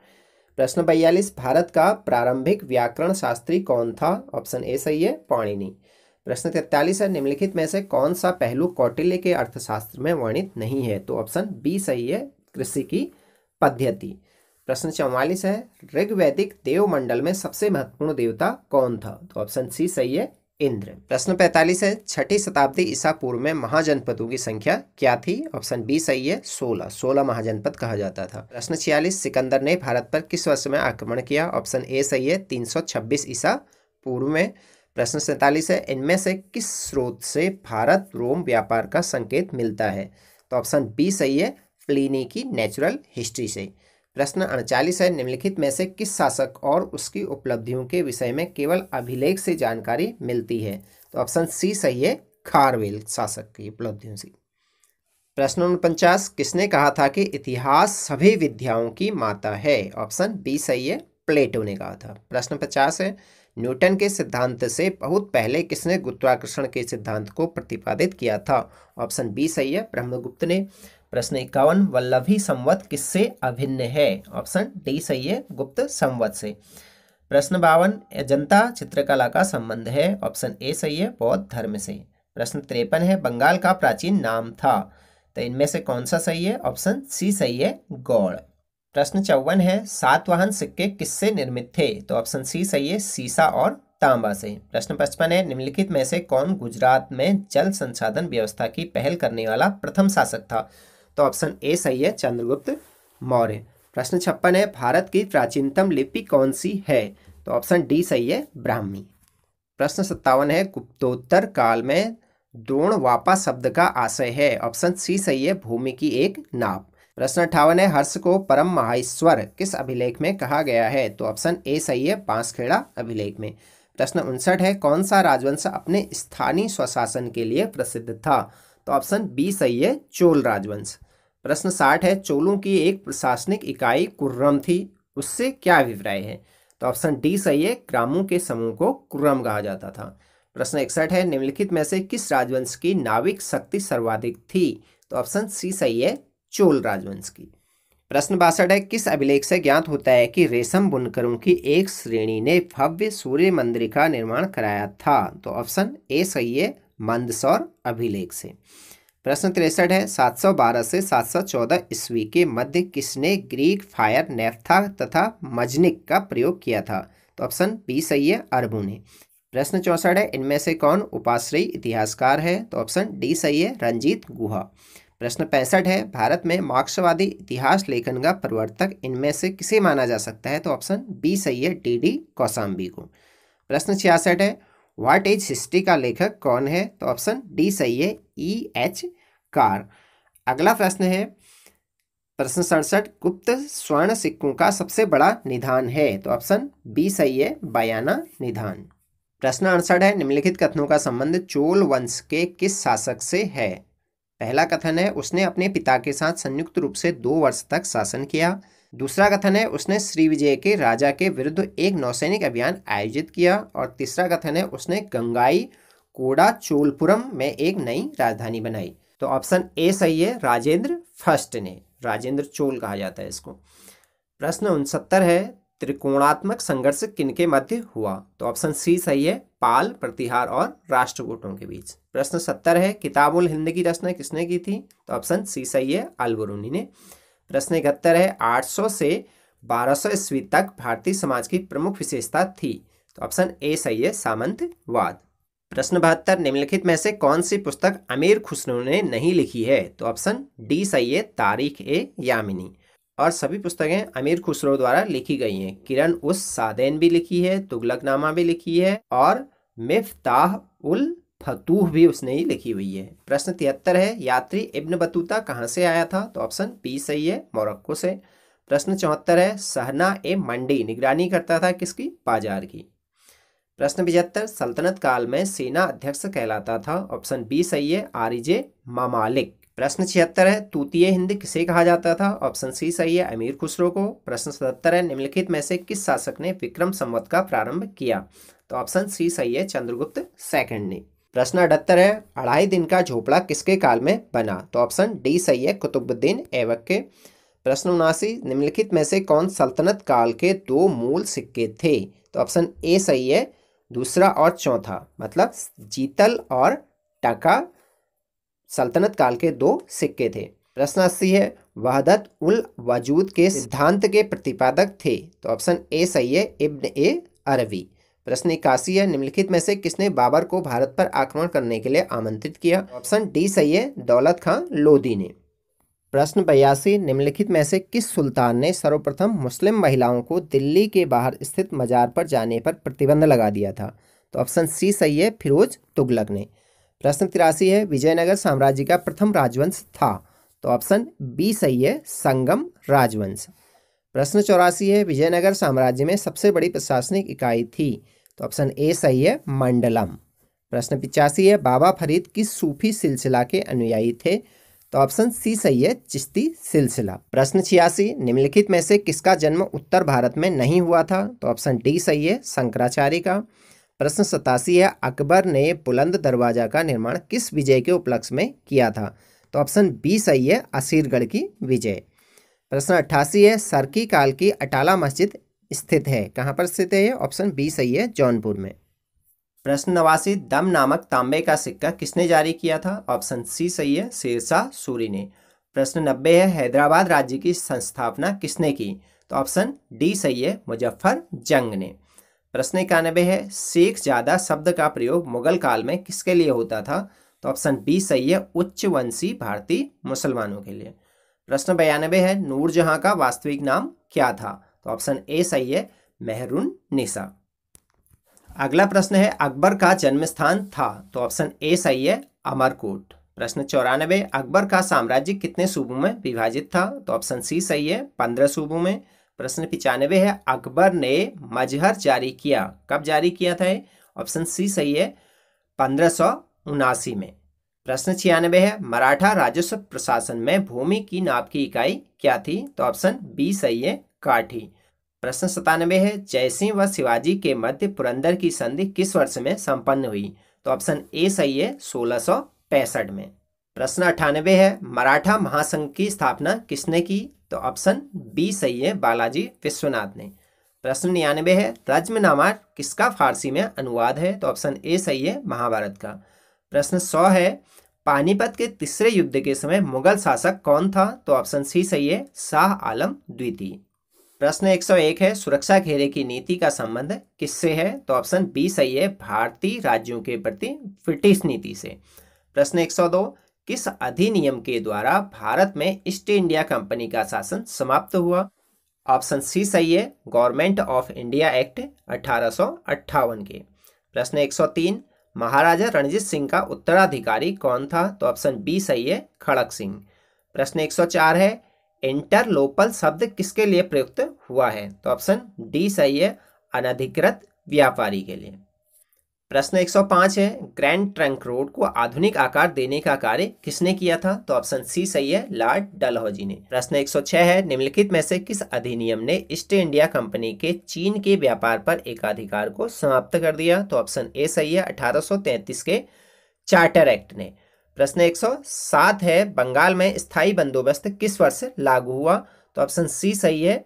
प्रश्न 42, भारत का प्रारंभिक व्याकरण शास्त्री कौन था? ऑप्शन ए सही है, पाणिनि। प्रश्न 43 है, निम्नलिखित में से कौन सा पहलू कौटिल्य के अर्थशास्त्र में वर्णित नहीं है? तो ऑप्शन बी सही है, कृषि की पद्धति। प्रश्न 44 है, ऋग्वैदिक देवमंडल में सबसे महत्वपूर्ण देवता कौन था? तो ऑप्शन सी सही है, इंद्र। प्रश्न 45 है, 6ठी शताब्दी ईसा पूर्व में महाजनपदों की संख्या क्या थी? ऑप्शन बी सही है, 16 महाजनपद कहा जाता था। प्रश्न 46, सिकंदर ने भारत पर किस वर्ष में आक्रमण किया? ऑप्शन ए सही है, 326 ईसा पूर्व में। प्रश्न 47 है, इनमें से किस स्रोत से भारत रोम व्यापार का संकेत मिलता है? तो ऑप्शन बी सही है, प्लिनी की नेचुरल हिस्ट्री से। प्रश्न 39 है, निम्नलिखित में से किस शासक और उसकी उपलब्धियों के विषय में केवल अभिलेख से जानकारी मिलती है? तो ऑप्शन सी सही है, खारवेल शासक की उपलब्धियों से। प्रश्न 49, किसने कहा था कि इतिहास सभी विद्याओं की माता है? ऑप्शन बी सही है, प्लेटो ने कहा था। प्रश्न 50 है, न्यूटन के सिद्धांत से बहुत पहले किसने गुरुत्वाकर्षण के सिद्धांत को प्रतिपादित किया था? ऑप्शन बी सही है, ब्रह्मगुप्त ने। प्रश्न 51, वल्लभी संवत किससे अभिन्न है? ऑप्शन डी सही है, गुप्त संवत से। प्रश्न 52, अजंता चित्रकला का संबंध है? ऑप्शन ए सही है, बौद्ध धर्म से। प्रश्न 53 है, बंगाल का प्राचीन नाम था? तो इनमें से कौन सा सही है? ऑप्शन सी सही है, गौड़। प्रश्न 54 है, सातवाहन सिक्के किससे निर्मित थे? तो ऑप्शन सी सही है, सीसा और तांबा से। प्रश्न 55 है, निम्नलिखित में से कौन गुजरात में जल संसाधन व्यवस्था की पहल करने वाला प्रथम शासक था? तो ऑप्शन ए सही है, चंद्रगुप्त मौर्य। प्रश्न 56 है, भारत की प्राचीनतम लिपि कौन सी है? तो ऑप्शन डी सही है, ब्राह्मी। प्रश्न 57 है, गुप्तोत्तर काल में द्रोणवापा शब्द का आशय है? ऑप्शन सी सही है, भूमि की एक नाप। प्रश्न 58 है, हर्ष को परम महाईश्वर किस अभिलेख में कहा गया है? तो ऑप्शन ए सही है, बांसखेड़ा अभिलेख में। प्रश्न 59 है, कौन सा राजवंश अपने स्थानीय स्वशासन के लिए प्रसिद्ध था? तो ऑप्शन बी सही है, चोल राजवंश। प्रश्न 60 है, चोलों की एक प्रशासनिक इकाई कुर्रम थी, उससे क्या अभिप्राय है? तो ऑप्शन डी सही है, ग्रामों के समूह को कुर्रम कहा जाता था। प्रश्न 61 है, निम्नलिखित में से किस राजवंश की नाविक शक्ति सर्वाधिक थी? तो ऑप्शन सी सही है, चोल राजवंश की। प्रश्न 62 है, किस अभिलेख से ज्ञात होता है कि रेशम बुनकरों की एक श्रेणी ने भव्य सूर्य मंदिर का निर्माण कराया था? तो ऑप्शन ए सही है, मंदसौर अभिलेख से। प्रश्न 63 है, 712 से 714 ईस्वी के मध्य किसने ग्रीक फायर, नेफ्था तथा मजनिक का प्रयोग किया था? तो ऑप्शन बी सही है, अरबों ने। प्रश्न 64 है, इनमें से कौन उपाश्रयी इतिहासकार है? तो ऑप्शन डी सही है, रंजीत गुहा। प्रश्न 65 है, भारत में मार्क्सवादी इतिहास लेखन का प्रवर्तक इनमें से किसे माना जा सकता है? तो ऑप्शन बी सही है, डी कौशाम्बी को। प्रश्न 66 है, व्हाट इज हिस्ट्री का लेखक कौन है? तो ऑप्शन डी सही है, E.H. कार। अगला प्रश्न है, प्रश्न 67, गुप्त स्वर्ण सिक्कों का सबसे बड़ा निधान है? तो ऑप्शन बी सही है, बयाना निधान। प्रश्न 68 है, निम्नलिखित कथनों का संबंध चोल वंश के किस शासक से है? पहला कथन है, उसने अपने पिता के साथ संयुक्त रूप से 2 वर्ष तक शासन किया। दूसरा कथन है, उसने श्रीविजय के राजा के विरुद्ध एक नौसैनिक अभियान आयोजित किया। और तीसरा कथन है, उसने गंगाई कोड़ा चोलपुरम में एक नई राजधानी बनाई। तो ऑप्शन ए सही है, राजेंद्र फर्स्ट ने, राजेंद्र चोल कहा जाता है इसको। प्रश्न 69 है, त्रिकोणात्मक संघर्ष किनके मध्य हुआ? तो ऑप्शन सी सही है, पाल, प्रतिहार और राष्ट्रकूटों के बीच। प्रश्न 70 है, किताब उल हिंद की रचना किसने की थी? तो ऑप्शन सी सही है, अल-बरूनी ने। प्रश्न 71 है, 800 से 1200 ईस्वी तक भारतीय समाज की प्रमुख विशेषता थी? तो ऑप्शन ए सही है, सामंतवाद। प्रश्न 72, निम्नलिखित में से कौन सी पुस्तक अमीर खुसरो ने नहीं लिखी है? तो ऑप्शन डी सही है, तारीख ए यामिनी। और सभी पुस्तकें अमीर खुसरो द्वारा लिखी गई हैं। किरण उस सादैन भी लिखी है, तुगलकनामा भी लिखी है और मिफ्ताह उल फतूह भी उसने ही लिखी हुई है। प्रश्न 73 है, यात्री इब्न बतूता कहाँ से आया था? तो ऑप्शन बी सही है, मोरक्को से। प्रश्न 74 है, सहना ए मंडी निगरानी करता था किसकी? बाजार की। प्रश्न 75, सल्तनत काल में सेना अध्यक्ष कहलाता था? ऑप्शन बी सही है, आरिजे मामालिक। प्रश्न 76 है, तूतीय हिंद किसे कहा जाता था? ऑप्शन सी सही है, अमीर खुसरो को। प्रश्न 77 है, निम्नलिखित में से किस शासक ने विक्रम संवत का प्रारंभ किया? तो ऑप्शन सी सही है, चंद्रगुप्त सेकंड ने। प्रश्न 78 है, 2.5 दिन का झोपड़ा किसके काल में बना? तो ऑप्शन डी सही है, कुतुबुद्दीन ऐबक के। प्रश्न 79, निम्नलिखित में से कौन सल्तनत काल के 2 मूल सिक्के थे? तो ऑप्शन ए सही है, दूसरा और चौथा, मतलब जीतल और टका सल्तनत काल के 2 सिक्के थे। प्रश्न 80 है, वहदत उल वजूद के सिद्धांत के प्रतिपादक थे? तो ऑप्शन ए सही है, इब्न ए अरबी। प्रश्न 81 है, निम्नलिखित में से किसने बाबर को भारत पर आक्रमण करने के लिए आमंत्रित किया? ऑप्शन डी सही है, दौलत खां लोदी ने। प्रश्न 82, निम्नलिखित में से किस सुल्तान ने सर्वप्रथम मुस्लिम महिलाओं को दिल्ली के बाहर स्थित मजार पर जाने पर प्रतिबंध लगा दिया था? तो ऑप्शन सी सही है, फिरोज तुगलक ने। प्रश्न 83 है, विजयनगर साम्राज्य का प्रथम राजवंश था? तो ऑप्शन बी सही है, संगम राजवंश। प्रश्न 84 है, विजयनगर साम्राज्य में सबसे बड़ी प्रशासनिक इकाई थी? तो ऑप्शन ए सही है, मंडलम। प्रश्न 85 है, बाबा फरीद किस सूफी सिलसिला के अनुयायी थे? तो ऑप्शन सी सही है, चिश्ती सिलसिला। प्रश्न 86, निम्नलिखित में से किसका जन्म उत्तर भारत में नहीं हुआ था? तो ऑप्शन डी सही है, शंकराचार्य का। प्रश्न 87 है, अकबर ने बुलंद दरवाजा का निर्माण किस विजय के उपलक्ष्य में किया था? तो ऑप्शन बी सही है, असीरगढ़ की विजय। प्रश्न 88 है, सरकी काल की अटाला मस्जिद स्थित है, कहाँ पर स्थित है? ऑप्शन बी सही है, जौनपुर में। प्रश्न 89, दम नामक तांबे का सिक्का किसने जारी किया था? ऑप्शन सी सही है, शेरशाह सूरी ने। प्रश्न 90 है, हैदराबाद राज्य की संस्थापना किसने की? तो ऑप्शन डी सही है, मुजफ्फर जंग ने। प्रश्न 91 है, शेख ज़्यादा शब्द का प्रयोग मुगल काल में किसके लिए होता था? तो ऑप्शन बी सही है, उच्च वंशी भारतीय मुसलमानों के लिए। प्रश्न 92 है, नूरजहां का वास्तविक नाम क्या था? तो ऑप्शन ए सही है, मेहरुन निसा। अगला प्रश्न है, अकबर का जन्म स्थान था? तो ऑप्शन ए सही है, अमरकोट। प्रश्न 94, अकबर का साम्राज्य कितने सूबों में विभाजित था? तो ऑप्शन सी सही है, 15 सूबों में। प्रश्न 95 है, अकबर ने मजहर जारी किया, कब जारी किया था? ऑप्शन सी सही है, 1579 में। प्रश्न 96 है, मराठा राजस्व प्रशासन में भूमि की नाप की इकाई क्या थी? तो ऑप्शन बी सही है, काठी। प्रश्न 97 है, जयसिंह व शिवाजी के मध्य पुरंदर की संधि किस वर्ष में संपन्न हुई? तो ऑप्शन ए सही है, 1665 में। प्रश्न 98 है, मराठा महासंघ की स्थापना किसने की? तो ऑप्शन बी सही है, बालाजी विश्वनाथ ने। प्रश्न 99 है, रज्मनामा किसका फारसी में अनुवाद है? तो ऑप्शन ए सही है, महाभारत का। प्रश्न 100 है, पानीपत के तीसरे युद्ध के समय मुगल शासक कौन था? तो ऑप्शन सी सही है, शाह आलम द्वितीय। प्रश्न 101 है, सुरक्षा घेरे की नीति का संबंध किससे है? तो ऑप्शन बी सही है, भारतीय राज्यों के प्रति ब्रिटिश नीति से। प्रश्न 102, किस अधिनियम के द्वारा भारत में ईस्ट इंडिया कंपनी का शासन समाप्त हुआ? ऑप्शन सी सही है, गवर्नमेंट ऑफ इंडिया एक्ट 1858 के। प्रश्न 103, महाराजा रणजीत सिंह का उत्तराधिकारी कौन था? तो ऑप्शन बी सही है, खड़क सिंह। प्रश्न 104 है, इंटरलोपल शब्द किसके लिए प्रयुक्त हुआ है? तो ऑप्शन डी सही है, अनधिकृत व्यापारी के लिए। प्रश्न 105 है, ग्रैंड ट्रंक रोड को आधुनिक आकार देने का कार्य किसने किया था? तो ऑप्शन सी सही है, लॉर्ड डलहौजी ने। प्रश्न 106 है, निम्नलिखित में से किस अधिनियम ने ईस्ट इंडिया कंपनी के चीन के व्यापार पर एकाधिकार को समाप्त कर दिया? तो ऑप्शन ए सही है, 1833 के चार्टर एक्ट ने। प्रश्न 107 है, बंगाल में स्थायी बंदोबस्त किस वर्ष लागू हुआ? तो ऑप्शन सी सही है,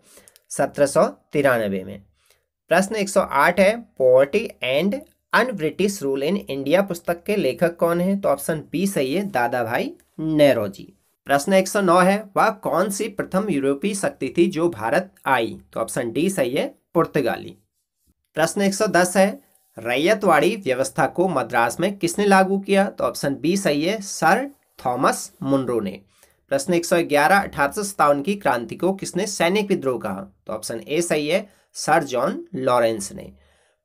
1793 में। प्रश्न 108 है, poverty and un British rule in India पुस्तक के लेखक कौन है? तो ऑप्शन बी सही है, दादा भाई नेरोजी। प्रश्न 109 है, वह कौन सी प्रथम यूरोपीय शक्ति थी जो भारत आई? तो ऑप्शन डी सही है, पुर्तगाली। प्रश्न 110 है, रैयतवाड़ी व्यवस्था को मद्रास में किसने लागू किया? तो ऑप्शन बी सही है, सर थॉमस मुनरो ने। प्रश्न 111, 1857 की क्रांति को किसने सैनिक विद्रोह कहा? तो ऑप्शन ए सही है, सर जॉन लॉरेंस ने।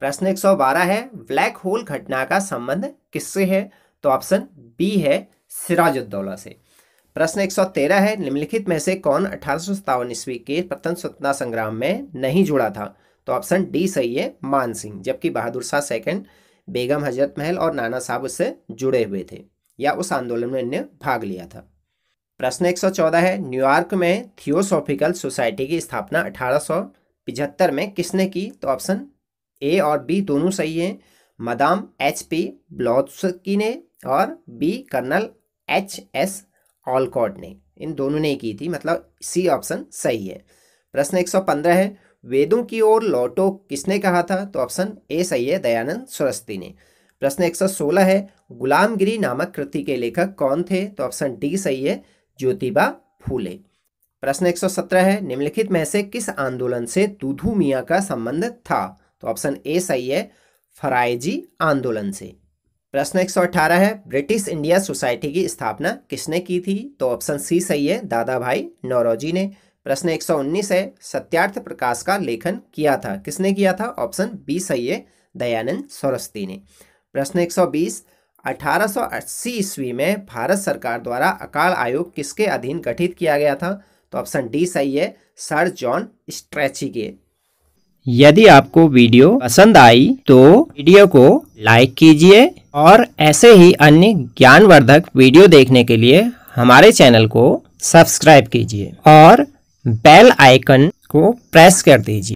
प्रश्न 112 है, ब्लैक होल घटना का संबंध किससे है? तो ऑप्शन बी है, सिराजुद्दौला से। प्रश्न 113 है, निम्नलिखित में से कौन 1857 ईस्वी के प्रथम स्वतंत्रता संग्राम में नहीं जुड़ा था? तो ऑप्शन डी सही है, मान सिंह, जबकि बहादुर शाह सेकंड, बेगम हजरत महल और नाना साहब उससे जुड़े हुए थे या उस आंदोलन में इन्हें भाग लिया था। प्रश्न 114 है, न्यूयॉर्क में थियोसॉफिकल सोसाइटी की स्थापना 1875 में किसने की? तो ऑप्शन ए और बी दोनों सही हैं, मदाम HP ब्लॉत्स्की ने और बी कर्नल HS ऑलकॉट ने, इन दोनों ने की थी, मतलब सी ऑप्शन सही है। प्रश्न 115 है, वेदों की ओर लौटो किसने कहा था? तो ऑप्शन ए सही है, दयानंद सरस्वती ने। प्रश्न 116 है, गुलामगिरी नामक कृति के लेखक कौन थे? तो ऑप्शन डी सही है, ज्योतिबा फूले। प्रश्न 117 है, निम्नलिखित में से किस आंदोलन से दुधू मियाँ का संबंध था? तो ऑप्शन ए सही है, फरायजी आंदोलन से। प्रश्न 118 है, ब्रिटिश इंडिया सोसाइटी की स्थापना किसने की थी? तो ऑप्शन सी सही है, दादा भाई नौरोजी ने। प्रश्न 119 है, सत्यार्थ प्रकाश का लेखन किया था, किसने किया था? ऑप्शन बी सही है, दयानंद सरस्वती ने। प्रश्न 120, 1880 ईस्वी में भारत सरकार द्वारा अकाल आयोग किसके अधीन गठित किया गया था? तो ऑप्शन डी सही है, सर जॉन स्ट्रेची के। यदि आपको वीडियो पसंद आई तो वीडियो को लाइक कीजिए और ऐसे ही अन्य ज्ञानवर्धक वीडियो देखने के लिए हमारे चैनल को सब्सक्राइब कीजिए और बेल आइकन को प्रेस कर दीजिए।